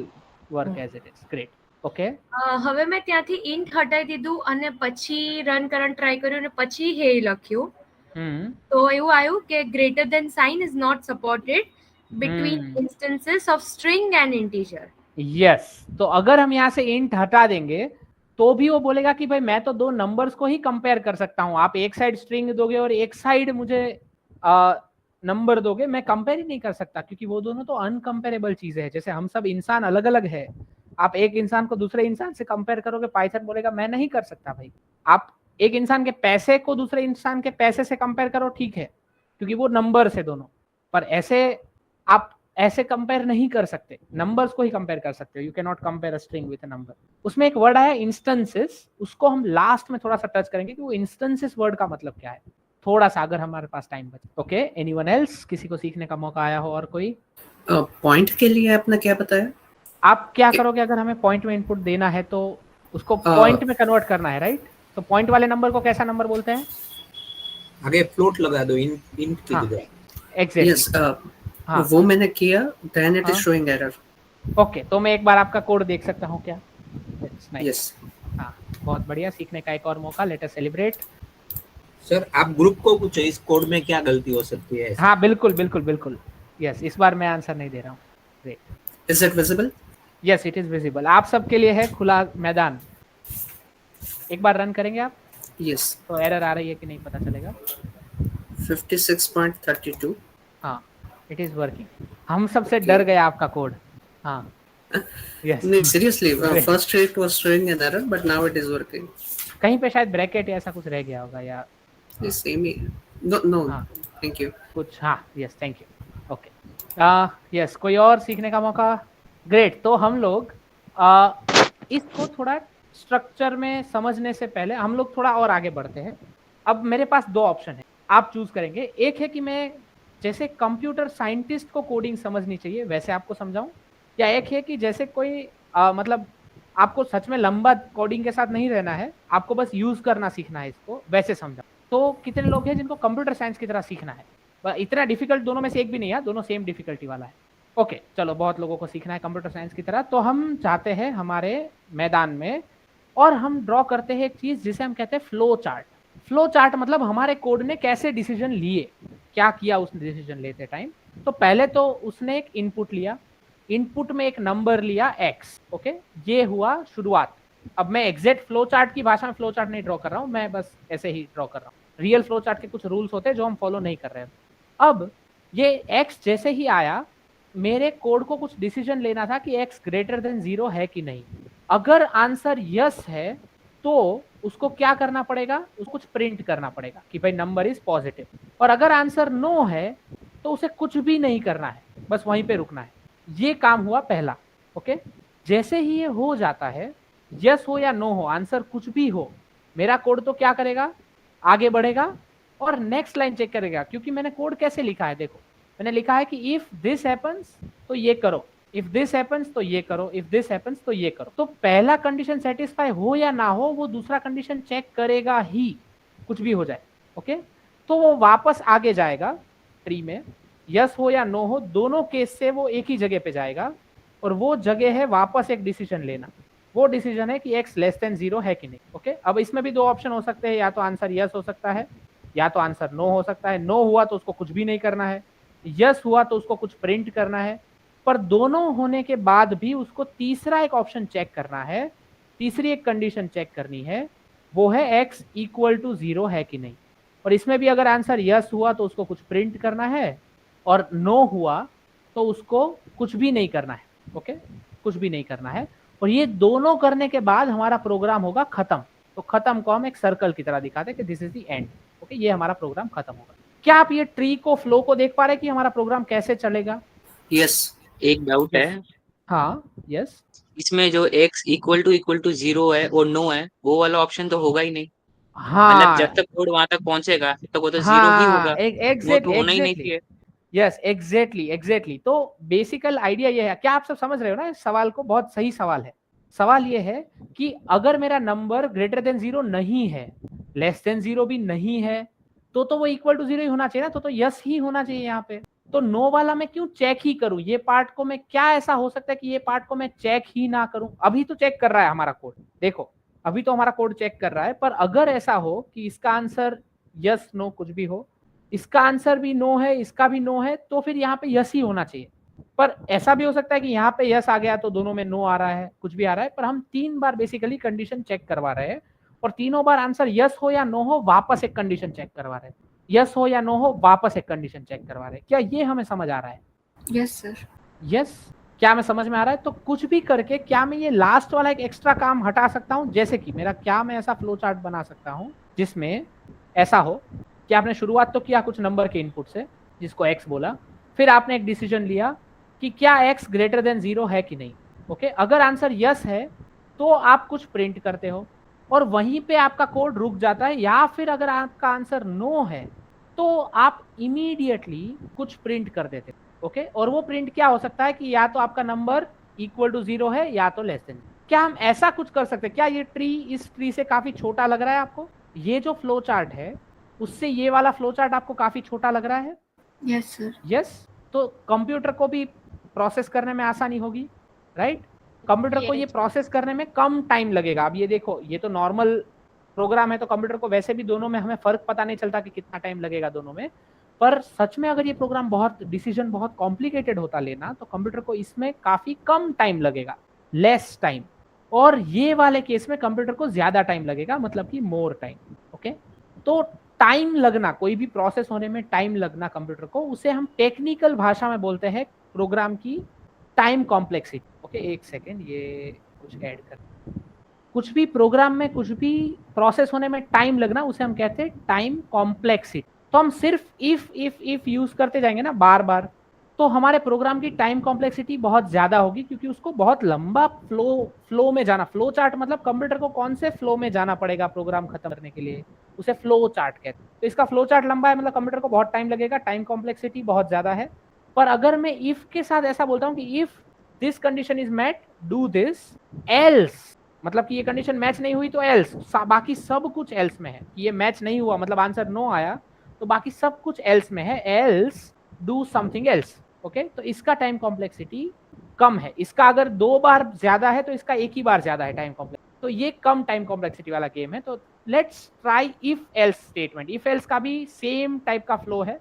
work as it is. Great. Okay. હવે મેં ત્યાંથી ઇન્ટ હટાવી દીધું અને પછી રન કરવાનું ટ્રાય કર્યું અને પછી હે લખ્યું. તો એવું આવ્યું કે greater than sign is not supported between instances of string and integer. Yes. तो अगर हम यहाँ से इंट हटा देंगे तो भी वो बोलेगा कि भाई मैं तो दो नंबर्स को ही कंपेयर कर सकता हूँ. आप एक साइड स्ट्रिंग दोगे और एक साइड मुझे नंबर दोगे, मैं कंपेयर ही नहीं कर सकता क्योंकि वो दोनों तो अनकंपेरेबल चीजें हैं. जैसे हम सब इंसान अलग अलग है, आप एक इंसान को दूसरे इंसान से कंपेयर करोगे, पाइथन बोलेगा मैं नहीं कर सकता भाई. आप एक इंसान के पैसे को दूसरे इंसान के पैसे से कंपेयर करो, ठीक है, क्योंकि वो नंबर्स है दोनों, पर ऐसे आप ऐसे कंपेयर नहीं कर सकते. नंबर्स को ही कंपेयर कर सकते हो. You can not compare a string with a number. उसमें एक वर्ड आया इंस्टेंसेस, उसको हम लास्ट में थोड़ा सा टच करेंगे कि वो इंस्टेंसेस वर्ड का मतलब क्या है, थोड़ा सा, अगर हमारे पास टाइम बचे. Okay, anyone else? किसी को सीखने का मौका आया हो और कोई? पॉइंट के लिए आपने क्या बताया? आप क्या करोगे अगर हमें पॉइंट में इनपुट देना है तो उसको पॉइंट में कन्वर्ट करना है, राइट? तो पॉइंट वाले नंबर को कैसा नंबर बोलते हैं? आगे फ्लोट लगा दो, इंट की जगह. एग्जैक्टली. यस, वो मैंने किया, then it is showing error. Okay, तो मैं एक बार आपका कोड देख सकता हूँ क्या? यस. हाँ, बहुत बढ़िया. सीखने का एक और मौका. Let us celebrate. सर आप ग्रुप को पूछो इस कोड में क्या गलती हो सकती है. हाँ बिल्कुल बिल्कुल बिल्कुल. यस, इस बार मैं आंसर नहीं दे रहा हूँ. Great. Is it visible? Yes, it is visible. आप सबके लिए है खुला मैदान. एक बार रन करेंगे आप? यस. तो एरर आ रही है कि नहीं पता चलेगा. 56.32. हाँ, इट इज वर्किंग. हम सबसे डर गया आपका कोड. हाँ. यस. नहीं, seriously, first it was showing an error but now it is working. कहीं पे शायद ब्रैकेट या ऐसा कुछ रह गया होगा या सेम ही. No, thank you. कुछ. हाँ, yes, thank you. Okay. Yes, कोई और सीखने का मौका? ग्रेट. तो हम लोग इसको थोड़ा स्ट्रक्चर में समझने से पहले हम लोग थोड़ा और आगे बढ़ते हैं. अब मेरे पास दो ऑप्शन है, आप चूज करेंगे. एक है कि मैं जैसे कंप्यूटर साइंटिस्ट को कोडिंग समझनी चाहिए वैसे आपको समझाऊं, या एक है कि जैसे कोई मतलब आपको सच में लंबा कोडिंग के साथ नहीं रहना है, आपको बस यूज करना सीखना है इसको, वैसे समझाऊं. तो कितने लोग हैं जिनको कंप्यूटर साइंस की तरह सीखना है? इतना डिफिकल्ट दोनों में से एक भी नहीं है, दोनों सेम डिफिकल्टी वाला है. ओके, चलो, बहुत लोगों को सीखना है कंप्यूटर साइंस की तरह. तो हम चाहते हैं हमारे मैदान में और हम ड्रॉ करते हैं एक चीज जिसे हम कहते हैं फ्लो चार्ट. फ्लो चार्ट मतलब हमारे कोड ने कैसे डिसीजन लिए, क्या किया उसने डिसीजन लेते टाइम. तो पहले तो उसने एक इनपुट लिया, इनपुट में एक नंबर लिया x. ओके, ये हुआ शुरुआत. अब मैं एग्जैक्ट फ्लो चार्ट की भाषा में फ्लो चार्ट नहीं ड्रॉ कर रहा हूँ, मैं बस ऐसे ही ड्रॉ कर रहा हूँ. रियल फ्लो चार्ट के कुछ रूल्स होते हैं जो हम फॉलो नहीं कर रहे हैं. अब ये x जैसे ही आया, मेरे कोड को कुछ डिसीजन लेना था कि x ग्रेटर देन 0 है कि नहीं. अगर आंसर यस है तो उसको क्या करना पड़ेगा, उसको कुछ प्रिंट करना पड़ेगा कि भाई नंबर इज पॉजिटिव. और अगर आंसर नो है तो उसे कुछ भी नहीं करना है, बस वहीं पे रुकना है. ये काम हुआ पहला. ओके, जैसे ही ये हो जाता है, यस हो या नो हो, आंसर कुछ भी हो, मेरा कोड तो क्या करेगा, आगे बढ़ेगा और नेक्स्ट लाइन चेक करेगा. क्योंकि मैंने कोड कैसे लिखा है, देखो मैंने लिखा है कि इफ दिस हैपन्स तो ये करो, इफ दिस हैपन्स तो ये करो, इफ दिस हैपन्स तो ये करो. तो पहला कंडीशन सेटिस्फाई हो या ना हो, वो दूसरा कंडीशन चेक करेगा ही, कुछ भी हो जाए. ओके, तो वो वापस आगे जाएगा ट्री में, यस हो या नो हो, दोनों केस से वो एक ही जगह पे जाएगा. और वो जगह है वापस एक डिसीजन लेना. वो डिसीजन है कि x लेस देन 0 है कि नहीं. ओके, अब इसमें भी दो ऑप्शन हो सकते हैं, या तो आंसर यस हो सकता है या तो आंसर नो हो सकता है. नो हुआ तो उसको कुछ भी नहीं करना है, यस हुआ तो उसको कुछ प्रिंट करना है. पर दोनों होने के बाद भी उसको तीसरा एक ऑप्शन चेक करना है, तीसरी एक कंडीशन चेक करनी है, वो है x इक्वल टू 0 है कि नहीं. और इसमें भी अगर आंसर यस हुआ तो उसको कुछ प्रिंट करना है, और नो हुआ तो उसको कुछ भी नहीं करना है. ओके, कुछ भी नहीं करना है. और ये दोनों करने के बाद हमारा प्रोग्राम होगा खत्म. तो खत्म को हम एक सर्कल की तरह दिखाते हैं कि this is the end. Okay, ये हमारा प्रोग्राम खत्म होगा. क्या आप ये ट्री को, फ्लो को देख पा रहे हैं कि हमारा प्रोग्राम कैसे चलेगा? यस. एक डाउट है. हाँ, यस. इसमें जो x इक्वल टू 0 है और नो है, वो वाला ऑप्शन तो होगा ही नहीं. हाँ, मतलब जब तक कोड वहां तक पहुंचेगा तब तक वो तो 0 ही होगा. वो तो होना ही नहीं चाहिए. Yes, exactly. तो बेसिकल आइडिया ये है. क्या आप सब समझ रहे हो ना इस सवाल को? बहुत सही सवाल है. सवाल ये है कि अगर मेरा नंबर ग्रेटर देन 0 नहीं है, लेस देन 0 भी नहीं है, तो वो इक्वल टू 0 ही होना चाहिए ना, तो यस ही होना चाहिए यहाँ पे। तो नो वाला मैं क्यों चेक ही करूं? ये पार्ट को मैं, क्या ऐसा हो सकता है कि ये पार्ट को मैं चेक ही ना करूं? अभी तो चेक कर रहा है हमारा कोड, देखो अभी तो हमारा कोड चेक कर रहा है, पर अगर ऐसा हो कि इसका आंसर यस नो कुछ भी हो, इसका आंसर भी नो है, इसका भी नो है, तो फिर यहाँ पे यस ही होना चाहिए। पर ऐसा भी हो सकता है कि यहाँ पे यस आ गया तो दोनों में नो आ रहा है, कुछ भी आ रहा है, पर हम 3 बार बेसिकली कंडीशन चेक करवा रहे हैं और तीनों बार आंसर यस हो या नो हो वापस एक कंडीशन चेक करवा रहे हैं, यस हो या नो हो वापस एक कंडीशन चेक करवा रहे हैं। क्या ये हमें समझ आ रहा है? Yes sir. यस, क्या मैं समझ में आ रहा है? तो कुछ भी करके क्या मैं ये लास्ट वाला एक एक्स्ट्रा काम हटा सकता हूँ? जैसे कि मेरा, क्या मैं ऐसा फ्लो चार्ट बना सकता हूँ जिसमें ऐसा हो कि आपने शुरुआत तो किया कुछ नंबर के इनपुट से जिसको x बोला, फिर आपने एक डिसीजन लिया कि क्या x ग्रेटर देन 0 है कि नहीं। ओके, अगर आंसर यस है तो आप कुछ प्रिंट करते हो और वहीं पे आपका कोड रुक जाता है, या फिर अगर आपका आंसर नो है तो आप इमीडिएटली कुछ प्रिंट कर देते हो। ओके, और वो प्रिंट क्या हो सकता है कि या तो आपका नंबर इक्वल टू 0 है या तो लेस देन। क्या हम ऐसा कुछ कर सकते हैं? क्या ये ट्री इस ट्री से काफी छोटा लग रहा है आपको? ये जो फ्लो चार्ट है उससे ये वाला फ्लो चार्ट आपको काफी छोटा लग रहा है? Yes sir. यस, तो कंप्यूटर को भी प्रोसेस करने में आसानी होगी, राइट? कंप्यूटर को ये प्रोसेस करने में कम टाइम लगेगा। अब ये देखो, ये तो नॉर्मल प्रोग्राम है तो कंप्यूटर को वैसे भी दोनों में हमें फर्क पता नहीं चलता कि कितना टाइम लगेगा दोनों में, पर सच में अगर ये प्रोग्राम बहुत डिसीजन बहुत कॉम्प्लिकेटेड होता लेना तो कंप्यूटर को इसमें काफी कम टाइम लगेगा, लेस टाइम। और ये वाले केस में कंप्यूटर को ज्यादा टाइम लगेगा, मतलब कि मोर टाइम। ओके, तो टाइम लगना, कोई भी प्रोसेस होने में टाइम लगना कंप्यूटर को, उसे हम टेक्निकल भाषा में बोलते हैं प्रोग्राम की टाइम कॉम्प्लेक्सिटी। ओके, एक सेकेंड, ये कुछ ऐड कर, कुछ भी प्रोग्राम में कुछ भी प्रोसेस होने में टाइम लगना उसे हम कहते हैं टाइम कॉम्प्लेक्सिटी। तो हम सिर्फ इफ यूज करते जाएंगे ना बार बार, तो हमारे प्रोग्राम की टाइम कॉम्प्लेक्सिटी बहुत ज्यादा होगी, क्योंकि उसको बहुत लंबा फ्लो में जाना, फ्लो चार्ट मतलब कंप्यूटर को कौन से फ्लो में जाना पड़ेगा प्रोग्राम खत्म करने के लिए, उसे फ्लो चार्ट कहते हैं। तो इसका फ्लो चार्ट लंबा है, मतलब कंप्यूटर को बहुत टाइम लगेगा, टाइम कॉम्प्लेक्सिटी बहुत ज्यादा है। पर अगर मैं इफ के साथ ऐसा बोलता हूँ कि if this condition is met do this else, मतलब कि ये कंडीशन मैच नहीं हुई तो एल्स, बाकी सब कुछ एल्स में है। ये मैच नहीं हुआ मतलब आंसर नो आया तो बाकी सब कुछ एल्स में है, else do something else. Okay, तो इसका टाइम कॉम्प्लेक्सिटी कम है, इसका अगर 2 बार ज्यादा है तो इसका 1 ही बार ज्यादा है टाइम कॉम्प्लेक्सिटी, तो ये कम टाइम कॉम्प्लेक्सिटी वाला गेम है। तो let's try if else statement. If else का भी सेम टाइप का फ्लो है,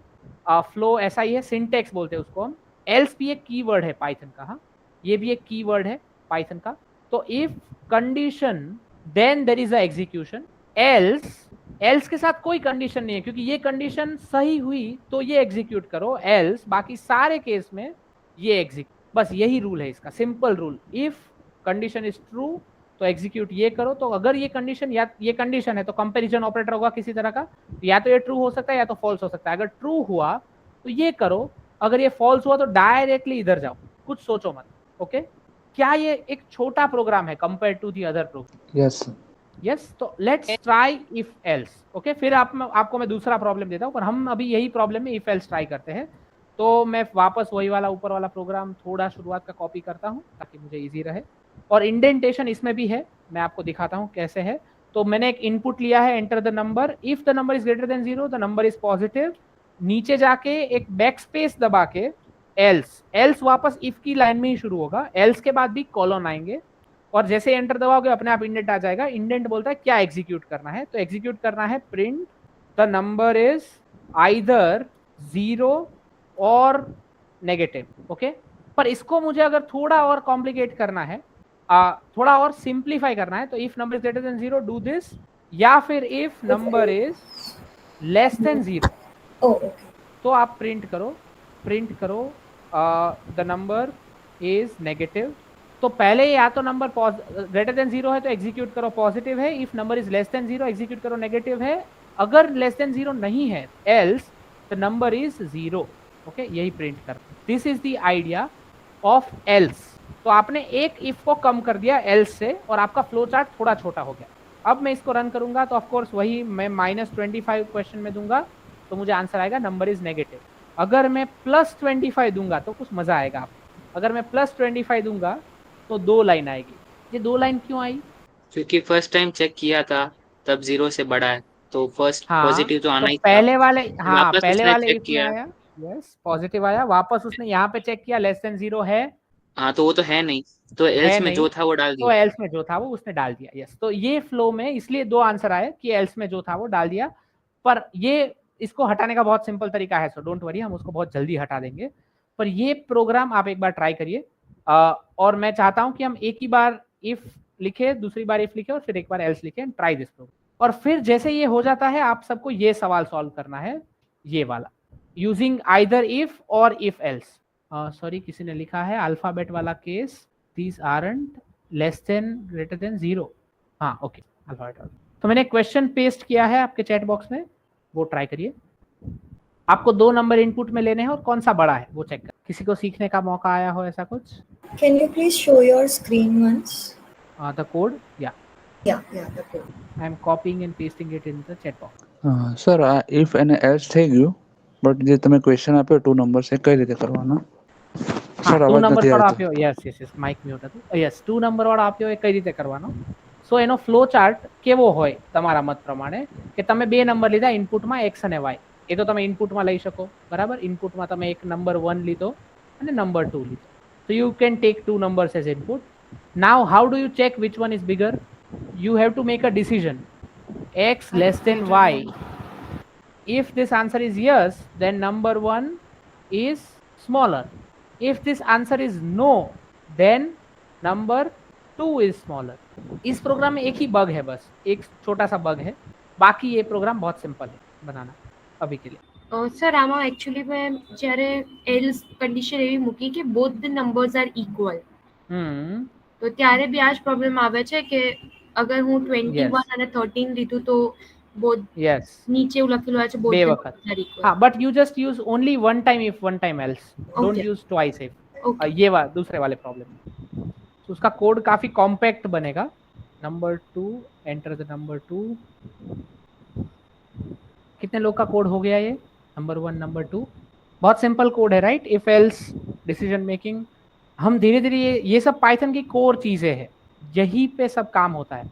फ्लो ऐसा ही है, सिंटेक्स बोलते हैं उसको हम। एल्स भी एक कीवर्ड है पाइथन का, हाँ ये भी एक कीवर्ड है पाइथन का। तो if condition then there is a execution, else के साथ कोई कंडीशन नहीं है, क्योंकि ये कंडीशन सही हुई तो ये एग्जीक्यूट करो, एल्स बाकी सारे केस में ये एग्जीक्यूट, बस यही रूल है इसका, simple rule. If condition is true तो एग्जीक्यूट ये करो। तो अगर ये कंडीशन, या ये कंडीशन है तो कंपैरिजन ऑपरेटर होगा किसी तरह का, या तो ये ट्रू हो सकता है या तो फॉल्स हो सकता है। अगर ट्रू हुआ तो ये करो, अगर ये फॉल्स हुआ तो डायरेक्टली इधर जाओ, कुछ सोचो मत। ओके, क्या ये एक छोटा प्रोग्राम है compare to the other program? Yes yes, तो let's try if else. Okay, फिर आपको मैं दूसरा प्रॉब्लम देता हूँ, पर हम अभी यही प्रॉब्लम में इफ एल्स ट्राई करते हैं। तो मैं वापस वही वाला ऊपर वाला प्रोग्राम थोड़ा शुरुआत का कॉपी करता हूँ ताकि मुझे इजी रहे, और इंडेंटेशन इसमें भी है, मैं आपको दिखाता हूँ कैसे है। तो मैंने एक इनपुट लिया है, enter the number, if the number is greater than 0 the number is positive, नीचे जाके एक बैक स्पेस दबा के एल्स वापस इफ की लाइन में ही शुरू होगा, एल्स के बाद भी कॉलन आएंगे, और जैसे एंटर दबाओगे अपने आप इंडेंट आ जाएगा। इंडेंट बोलता है क्या एग्जीक्यूट करना है, तो एग्जीक्यूट करना है print the number is either 0 और नेगेटिव। ओके, पर इसको मुझे अगर थोड़ा और कॉम्प्लिकेट करना है, थोड़ा और सिंप्लीफाई करना है, तो if number is greater than 0 do this, या फिर if number is less than 0 तो आप प्रिंट करो द नंबर इज नेगेटिव। तो पहले या तो नंबर ग्रेटर देन 0 है तो एग्जीक्यूट करो पॉजिटिव है, if number is less than 0 execute करो नेगेटिव है, अगर लेस देन 0 नहीं है else the number is 0। Okay, यही प्रिंट कर, this is the idea of else. तो आपने एक इफ को कम कर दिया एल्स से और आपका फ्लो चार्ट थोड़ा छोटा हो गया। अब मैं इसको रन करूंगा तो ऑफकोर्स वही मैं -25 क्वेश्चन में दूंगा तो मुझे आंसर आएगा नंबर इज नेगेटिव। अगर मैं +25 दूंगा तो कुछ मजा आएगा आपको, अगर मैं +25 दूंगा तो 2 लाइन आएगी। ये 2 लाइन क्यों आई? क्योंकि फर्स्ट टाइम चेक किया था तब 0 से बड़ा है, तो फर्स्ट हाँ पॉजिटिव तो आना तो ही था। पहले वाले, हाँ वापस पहले उसने वाले चेक इफ में किया। आया, यस पॉजिटिव आया, वापस उसने यहाँ पे चेक किया लेस देन 0 है हाँ तो वो तो है नहीं, तो एल्स में नहीं, जो था वो डाल तो दिया। एल्स में जो था वो उसने डाल दिया। यस, तो ये फ्लो में इसलिए 2 आंसर आए कि एल्स में जो था वो डाल दिया। पर ये इसको हटाने का बहुत सिंपल तरीका है, सो डोंट वरी, हम उसको बहुत जल्दी हटा देंगे। पर ये प्रोग्राम आप एक बार ट्राई करिए, और मैं चाहता हूं कि हम एक ही बार इफ लिखे, दूसरी बार इफ लिखे और फिर एक बार एल्स लिखे, एंड ट्राई दिस प्रोग्राम। और फिर जैसे ये हो जाता है आप सबको ये सवाल सॉल्व करना है, ये वाला, यूजिंग आइदर इफ और इफ एल्स। सॉरी किसी ने लिखा है अल्फाबेट वाला case, these aren't less than greater than 0। हाँ ओके, अल्फाबेट। तो मैंने क्वेश्चन पेस्ट किया है आपके चैट बॉक्स में, वो ट्राई करिए। आपको 2 नंबर इनपुट में लेने हैं और कौन सा बड़ा है वो चेक कर। किसी को सीखने का मौका आया हो ऐसा कुछ? Can you please show your screen once? The code, या Yeah, the code. I am कॉपिंग and pasting it in the chat box. Sir આ ઇફ અને એલ્સ થઈ ગયું, બટ જે તમે ક્વેશ્ચન આપ્યો 2 નંબર એ કઈ રીતે કરવાના? હા, સર 2 અવાજ નંબર નથી વાળો આવતો. આપ્યો, યસ માઇક મ્યુટ હતું, યસ 2 નંબર વાળો આપ્યો એ કઈ રીતે કરવાનો? સો એનો ફ્લો ચાર્ટ કેવો હોય તમારા મત પ્રમાણે કે તમે 2 નંબર લીધા ઇનપુટમાં x અને y, એ તો તમે ઇનપુટમાં લઈ શકો, બરાબર? ઇનપુટમાં તમે એક નંબર 1 લીધો અને નંબર 2 લીધો, so you can take 2 numbers as input. Now how do you check which one is bigger? You have to make a decision, x less than y. If this answer is yes, then number 1 is smaller. If this answer is no, then number 2 is smaller. इस programme में एक ही bug है, बस एक छोटा सा bug है, बाकी ये प्रोग्राम बहुत सिंपल है बनाना अभी के लिए। સર આમાં એકચ્યુઅલી મેં જ્યારે એલ્સ કન્ડિશન એવી મૂકી કે both the numbers R equal, તો ત્યારે બી આ જ પ્રોબ્લેમ આવે છે કે અગર હું 21 અને 13 લીધું તો બોથ यस, નીચે એવું લખેલું આવે છે both બે the વખત, numbers are equal. हाँ, but you just use only one time if one time else, don't Okay. Use twice if. Okay. ये दूसरे वाले प्रॉब्लम, तो उसका कोड काफी कॉम्पैक्ट बनेगा। Number 2, enter the number 2। कितने लोग का कोड हो गया ये? नंबर 1, नंबर 2, बहुत सिंपल कोड है, right? If else, decision making, हम धीरे धीरे ये सब पाइथन की कोर चीजें हैं, यही पे सब काम होता है।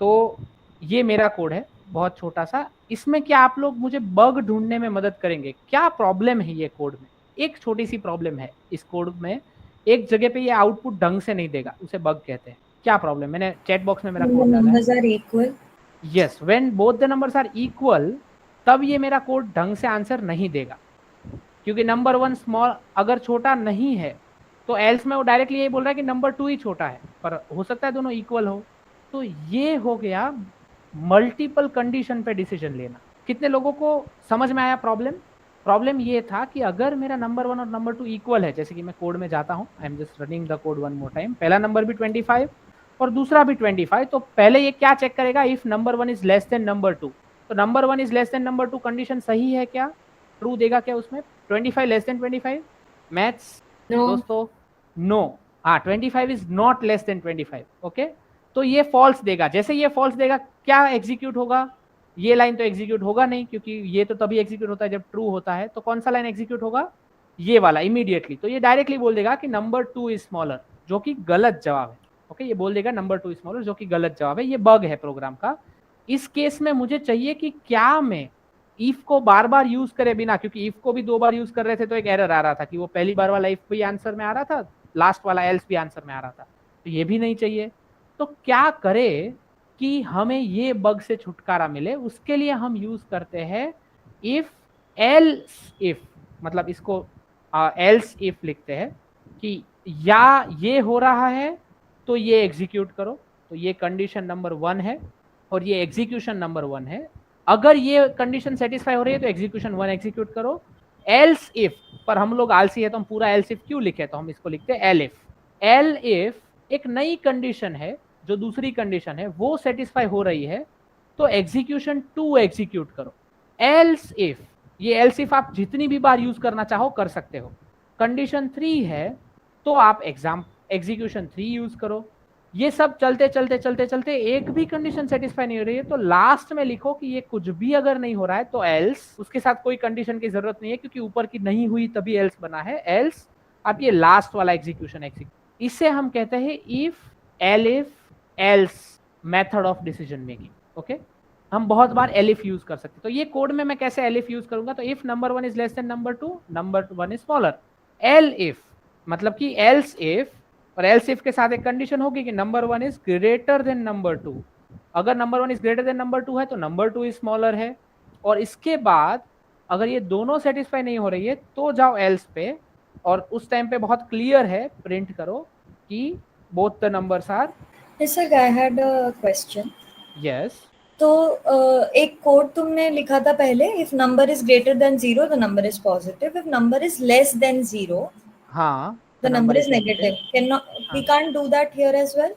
तो ये मेरा कोड है बहुत छोटा सा, इसमें क्या आप लोग मुझे बग ढूंढने में मदद करेंगे? क्या प्रॉब्लम है ये कोड में? एक छोटी सी प्रॉब्लम है इस कोड में, एक जगह पे ये आउटपुट ढंग से नहीं देगा, उसे बग कहते हैं। क्या प्रॉब्लम? मैंने चैट बॉक्स में मेरा कोड डाला है। Numbers are equal. Yes, when both the numbers are equal, तब ये मेरा कोड ढंग से आंसर नहीं देगा, क्योंकि नंबर 1 स्मॉल अगर छोटा नहीं है तो एल्स में वो डायरेक्टली ये बोल रहा है कि नंबर 2 ही छोटा है, पर हो सकता है दोनों इक्वल हो। तो ये हो गया मल्टीपल कंडीशन पे डिसीजन लेना। कितने लोगों को समझ में आया प्रॉब्लम? प्रॉब्लम ये था कि अगर मेरा नंबर 1 और नंबर 2 इक्वल है, जैसे कि मैं कोड में जाता हूँ, I am just running the code one more time, पहला नंबर भी 25 और दूसरा भी 25, तो पहले ये क्या चेक करेगा? If number 1 is less then number 2, तो number 1 is less then number 2 condition सही है क्या? ट्रू देगा क्या उसमें? 25 लेस देन 25? मैथ्स दोस्तों, नो। हाँ, 25 is not less than 25, okay? तो ये फॉल्स देगा। जैसे ये फॉल्स देगा, क्या एग्जीक्यूट होगा? ये लाइन तो एग्जीक्यूट होगा नहीं, क्योंकि ये तो तभी एग्जीक्यूट होता है जब ट्रू होता है। तो कौन सा लाइन एग्जीक्यूट होगा? ये वाला इमीडिएटली। तो ये डायरेक्टली बोल देगा कि नंबर 2 इज स्मॉलर, जो कि गलत जवाब है, ओके? ये बोल देगा नंबर 2 इज स्मॉलर, जो कि गलत जवाब है। ये बग है प्रोग्राम का। इस केस में मुझे चाहिए कि क्या मैं इफ को बार बार यूज करे बिना, क्योंकि इफ को भी 2 बार यूज कर रहे थे तो एक एरर आ रहा था कि वो पहली बार वाला इफ भी आंसर में आ रहा था, लास्ट वाला एल्स भी आंसर में आ रहा था, तो ये भी नहीं चाहिए। तो क्या करे कि हमें ये बग से छुटकारा मिले? उसके लिए हम यूज करते हैं इफ एल्स इफ, मतलब इसको एल्स इफ लिखते हैं कि या ये हो रहा है तो ये एग्जीक्यूट करो, तो ये कंडीशन नंबर 1 है और ये एग्जीक्यूशन नंबर 1 है। अगर ये कंडीशन सेटिस्फाई हो रही है तो एग्जीक्यूशन 1 एग्जीक्यूट करो। एल्स इफ, पर हम लोग आलसी है तो हम पूरा एल्स इफ क्यों लिखे, तो हम इसको लिखते हैं एल इफ। एल इफ एक नई कंडीशन है, जो दूसरी कंडीशन है वो सेटिस्फाई हो रही है तो एग्जीक्यूशन 2 एग्जीक्यूट करो। एल्स इफ, ये एल्स इफ आप जितनी भी बार यूज करना चाहो कर सकते हो। कंडीशन 3 है तो आप एग्जीक्यूशन 3 यूज करो। ये सब चलते चलते चलते चलते एक भी कंडीशन सेटिस्फाई नहीं हो रही है तो लास्ट में लिखो कि ये कुछ भी अगर नहीं हो रहा है तो एल्स, उसके साथ कोई कंडीशन की जरूरत नहीं है क्योंकि ऊपर की नहीं हुई तभी एल्स बना है। एल्स आप ये लास्ट वाला एग्जीक्यूशन इसे हम कहते हैं if L if else method of decision making, okay? हम बहुत बार एलिफ यूज कर सकते हैं। तो ये कोड में मैं कैसे एलिफ यूज करूंगा, तो if number 1 is less then number 2, number 1 is smaller. L if मतलब कि एल्स इफ, और एल्स इफ के साथ एक कंडीशन होगी कि number 1 is greater then number 2। अगर number 1 is greater then number 2 है तो नंबर 2 इज स्मॉलर है। और इसके बाद अगर ये दोनों सेटिस्फाई नहीं हो रही है तो जाओ एल्स पे, और उस टाइम पे बहुत क्लियर है, प्रिंट करो कि both the numbers are sir I had a question. Yes. तो एक कोड तुमने लिखा था पहले, if number is greater than 0 the number is positive, if number is less than 0 हाँ, the number is negative. We can't do that here as well.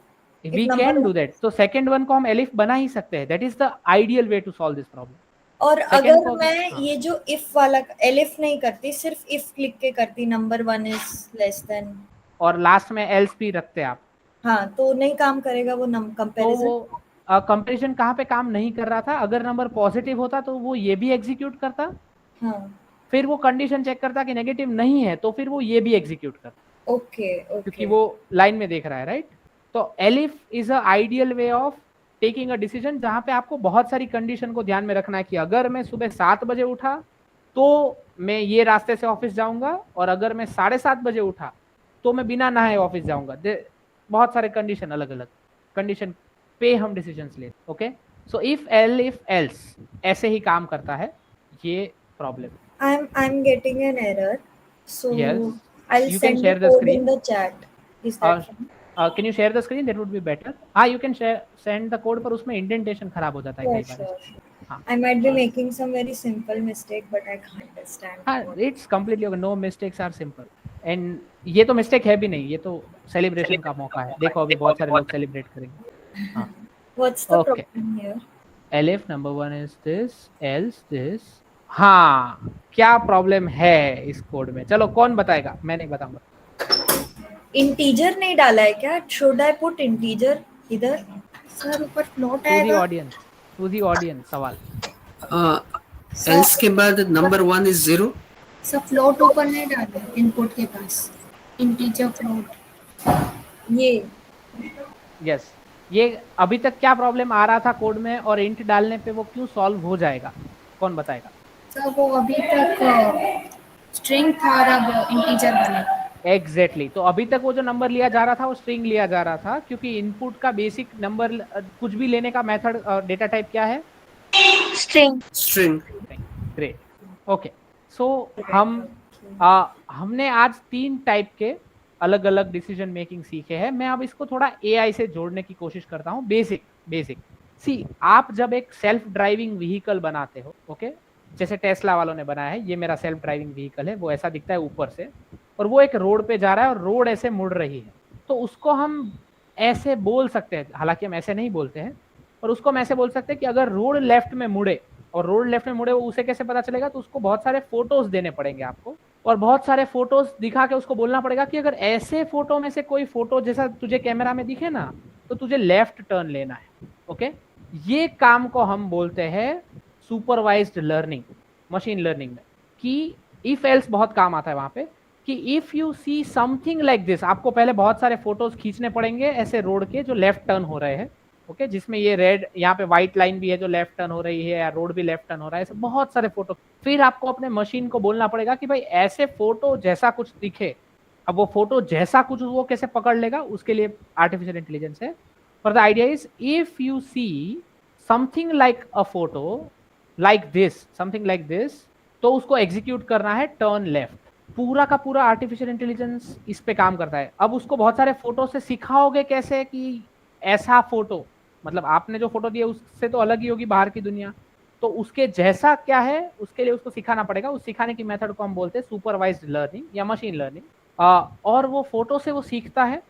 We can do that. तो second one को हम elif बना ही सकते हैं। That is the ideal way to solve this problem. और अगर मैं ये जो if वाला एलिफ नहीं करती, सिर्फ if लिख के करती, नंबर 1 इज लेस देन, और लास्ट में एल्स भी रखते आप, हाँ, तो नहीं काम करेगा वो कंपैरिजन। तो वो कंपैरिजन कहाँ पे काम नहीं कर रहा था। अगर नंबर पॉजिटिव होता तो वो ये भी एग्जीक्यूट करता, हाँ, फिर वो कंडीशन चेक करता कि नेगेटिव नहीं है, तो फिर वो ये भी एग्जीक्यूट करता, ओके क्योंकि वो लाइन में देख रहा है, राइट। तो elif is a ideal way of taking a decision, जहां पे आपको बहुत सारी कंडीशन को ध्यान में रखना है कि अगर मैं सुबह 7 बजे उठा तो मैं ये रास्ते से ऑफिस जाऊंगा, और अगर मैं 7:30 बजे उठा तो मैं बिना नहाए ऑफिस जाऊंगा। बहुत सारे कंडीशन, अलग अलग कंडीशन पे हम डिसीजंस लेते। ओके, सो इफ एल्स ऐसे ही काम करता है ये problem. I'm getting an error, so Yes. I'll You can send share the the code screen. in the chat. Is that fine? Can you share the screen? That would be better. हाँ, you can send the code, पर उसमें indentation खराब हो जाता है Yeah, कई बार। sure. हाँ, I might be making some very simple mistake, but I can't understand. हाँ, it's completely okay. No mistakes are simple. And ये तो मिस्टेक है भी नहीं, ये तो सेलिब्रेशन का मौका है। देखो अभी बहुत सारे लोग सेलिब्रेट करेंगे। हाँ, What's the Okay. problem here? elif number 1 is this, else this। हाँ, क्या प्रॉब्लम है इस कोड में, चलो कौन बताएगा, मैं नहीं बताऊंगा। इंटीजर नहीं डाला है क्या? Should I put इंटीजर इधर? सर ऊपर फ्लोट टू दी आएगा। ऑडियंस, टू दी ऑडियंस सवाल। else के बाद number 1 is 0. सर फ्लोट ऊपर नहीं डाला है इनपुट के पास, इंटीजर फ्लोट। ये यस, ये अभी तक क्या प्रॉब्लम आ रहा था कोड में, और इंट डालने पे वो क्यों सॉल्व हो जाएगा, कौन बताएगा? सर वो अभी तक स्ट्रिंग था और अब इंटीजर बनेगा। एग्जैक्टली। तो अभी तक वो जो नंबर लिया जा रहा था वो स्ट्रिंग लिया जा रहा था, क्योंकि इनपुट का बेसिक नंबर कुछ भी लेने का मेथड, डेटा टाइप क्या है? String. Great, okay. सो हमने आज 3 टाइप के अलग अलग डिसीजन मेकिंग सीखे हैं। मैं अब इसको थोड़ा एआई से जोड़ने की कोशिश करता हूँ। बेसिक सी, आप जब एक सेल्फ ड्राइविंग व्हीकल बनाते हो, ओके, जैसे टेस्ला वालों ने बनाया है, ये मेरा सेल्फ ड्राइविंग व्हीकल है, वो ऐसा दिखता है ऊपर से, और वो एक रोड पे जा रहा है और रोड ऐसे मुड़ रही है, तो उसको हम ऐसे बोल सकते हैं, हालांकि हम ऐसे नहीं बोलते हैं, और उसको हम ऐसे बोल सकते हैं कि अगर रोड लेफ्ट में मुड़े, और रोड लेफ्ट में मुड़े वो उसे कैसे पता चलेगा, तो उसको बहुत सारे फोटोज देने पड़ेंगे आपको, और बहुत सारे फोटोज दिखा के उसको बोलना पड़ेगा कि अगर ऐसे फोटो में से कोई फोटो जैसा तुझे कैमरा में दिखे ना, तो तुझे लेफ्ट टर्न लेना है। ओके, ये काम को हम बोलते हैं सुपरवाइज्ड लर्निंग, मशीन लर्निंग में, कि इफ एल्स बहुत काम आता है वहां पे, कि if you see something like this, आपको पहले बहुत सारे फोटोज खींचने पड़ेंगे ऐसे रोड के जो लेफ्ट टर्न हो रहे हैं, ओके, जिसमें ये रेड यहाँ पे व्हाइट लाइन भी है जो लेफ्ट टर्न हो रही है, या रोड भी लेफ्ट टर्न हो रहा है, ऐसे बहुत सारे फोटो। फिर आपको अपने मशीन को बोलना पड़ेगा कि भाई ऐसे फोटो जैसा कुछ दिखे, अब वो फोटो जैसा कुछ वो कैसे पकड़ लेगा, उसके लिए आर्टिफिशियल इंटेलिजेंस है। पर the idea is if you see something like a photo like this, something like this, तो उसको एग्जीक्यूट करना है टर्न लेफ्ट। पूरा का पूरा आर्टिफिशियल इंटेलिजेंस इस पे काम करता है। अब उसको बहुत सारे फोटो से सिखाओगे कैसे कि ऐसा फोटो, मतलब आपने जो फोटो दिया उससे तो अलग ही होगी बाहर की दुनिया, तो उसके जैसा क्या है उसके लिए उसको सिखाना पड़ेगा। उस सिखाने की मेथड को हम बोलते हैं सुपरवाइज्ड लर्निंग या मशीन लर्निंग। और वो फोटो से वो सीखता है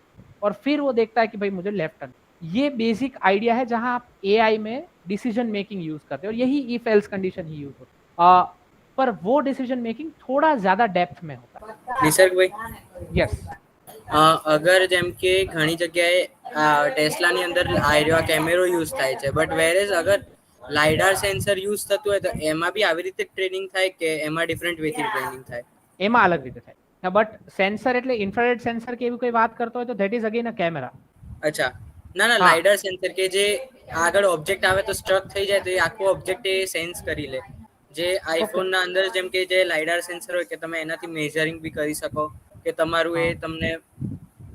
और फिर वो देखता है कि भाई मुझे लेफ्ट टर्न। ये बेसिक आइडिया है जहां आप एआई में डिसीजन मेकिंग यूज करते हो, और यही if else condition he use होता है। पर वो डिसीजन मेकिंग थोड़ा ज्यादा डेप्थ में होता है। નિસર્ગ ભાઈ, यस, અગર જેમ કે ઘણી જગ્યાએ ટેસ્લાની અંદર આ કેમેરો યુઝ થાય છે, બટ વેરેઝ અગર લાઇડાર સેન્સર યુઝ થતું હોય તો એમાં બી આવી રીતે ટ્રેનિંગ થાય કે એમાં ડિફરન્ટ વેથી ટ્રેનિંગ થાય? એમાં અલગ રીતે થાય, બટ સેન્સર એટલે ઇન્ફ્રારેડ સેન્સર કે એવી કોઈ વાત કરતો હોય તો that is again a camera. અચ્છા, ના ના હા. લાઇડર સેન્સર કે જે આગળ ઓબ્જેક્ટ આવે તો સ્ટ્રક થઈ જાય તો એ આખો ઓબ્જેક્ટ એ સેન્સ કરી લે. જે આઈફોન ના અંદર જેમ કે જે લાઇડર સેન્સર હોય કે તમે એનાથી મેજરિંગ બી કરી શકો કે તમારું એ તમને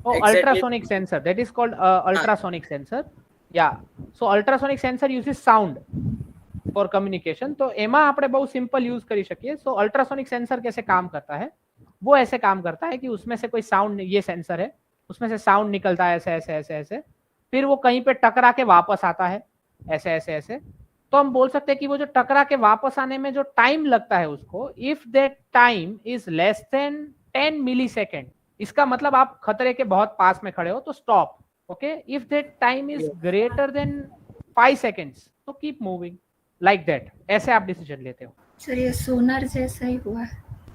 Oh, exactly- ultrasonic sensor. That is called ultrasonic sensor. Yeah. So ultrasonic sensor uses sound for communication. तो एमा આપણે બહુ સિમ્પલ यूज કરી શકીએ. So ultrasonic sensor कैसे काम करता है? वो ऐसे काम करता है कि उसमें से कोई साउंड, ये सेंसर है, उसमें से साउंड निकलता है ऐसे ऐसे ऐसे ऐसे, फिर वो कहीं पे टकरा के वापस आता है ऐसे ऐसे ऐसे. तो हम बोल सकते हैं कि वो जो टकरा के वापस आने में जो टाइम लगता है उसको, if that time is less then 10 millisecond, इसका मतलब आप खतरे के बहुत पास में खड़े हो तो stop. Okay, if that time is greater then 5 seconds तो कीप मूविंग, लाइक दैट. ऐसे आप डिसीजन लेते हो. सर ये सोनार जैसा ही हुआ.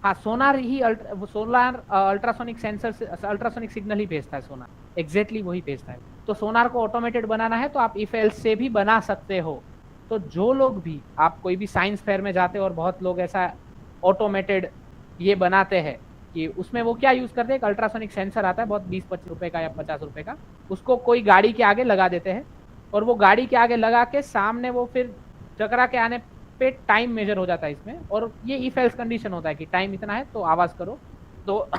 हाँ, सोनार ही सोनार अल्ट्रासोनिक सेंसर से अल्ट्रासोनिक सिग्नल ही भेजता है सोनार, एग्जैक्टली वही भेजता है. तो सोनार को ऑटोमेटेड बनाना है तो आप इफ एल्स से भी बना सकते हो. तो जो लोग भी, आप कोई भी साइंस फेयर में जाते हो और बहुत लोग ऐसा ऑटोमेटेड ये बनाते हैं कि उसमें वो क्या यूज करते हैं, एक अल्ट्रासोनिक सेंसर आता है बहुत 20-25 रुपए का या 50 रुपए का, उसको कोई गाड़ी के आगे लगा देते हैं और वो गाड़ी के आगे लगा के सामने वो फिर टकरा के आने पे टाइम मेजर हो जाता है इसमें. और ये इफ एल्स कंडीशन होता है कि टाइम इतना है तो आवाज करो. तो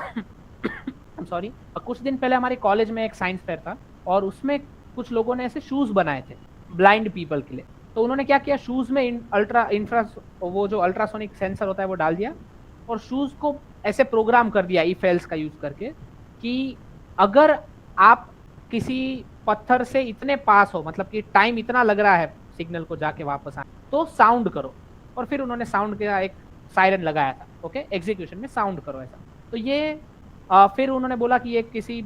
सॉरी, कुछ दिन पहले हमारे कॉलेज में एक साइंस फेयर था और उसमें कुछ लोगों ने ऐसे शूज बनाए थे ब्लाइंड पीपल के लिए. तो उन्होंने क्या किया, शूज में वो जो अल्ट्रासोनिक सेंसर होता है वो डाल दिया और शूज को ऐसे प्रोग्राम कर दिया इफ एल्स का यूज करके कि अगर आप किसी पत्थर से इतने पास हो, मतलब कि टाइम इतना लग रहा है सिग्नल को जाके वापस आने, तो साउंड करो. और फिर उन्होंने साउंड का एक सायरन लगाया था. ओके, एग्जीक्यूशन में साउंड करो ऐसा. तो ये फिर उन्होंने बोला कि ये किसी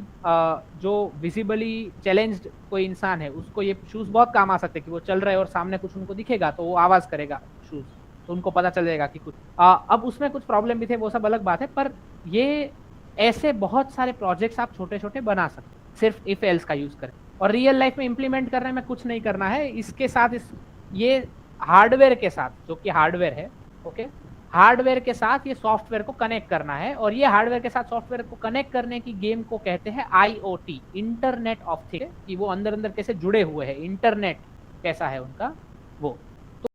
जो विजिबली चैलेंज्ड कोई इंसान है उसको ये शूज बहुत काम आ सकते हैं कि वो चल रहे और सामने कुछ उनको दिखेगा तो वो आवाज करेगा शूज, तो उनको पता चल जाएगा कि कुछ. अब उसमें कुछ प्रॉब्लम भी थे, वो सब अलग बात है, पर ये ऐसे बहुत सारे प्रोजेक्ट्स आप छोटे छोटे बना सकते सिर्फ इफ एल्स का यूज करें. और रियल लाइफ में इंप्लीमेंट करने में कुछ नहीं करना है. इसके साथ ये हार्डवेयर के साथ, जो कि हार्डवेयर है, ओके, हार्डवेयर के साथ ये सॉफ्टवेयर को कनेक्ट करना है. और ये हार्डवेयर के साथ सॉफ्टवेयर को कनेक्ट करने की गेम को कहते हैं IoT, इंटरनेट ऑफ थिंग्स, कि वो अंदर अंदर कैसे जुड़े हुए हैं, इंटरनेट कैसा है उनका वो.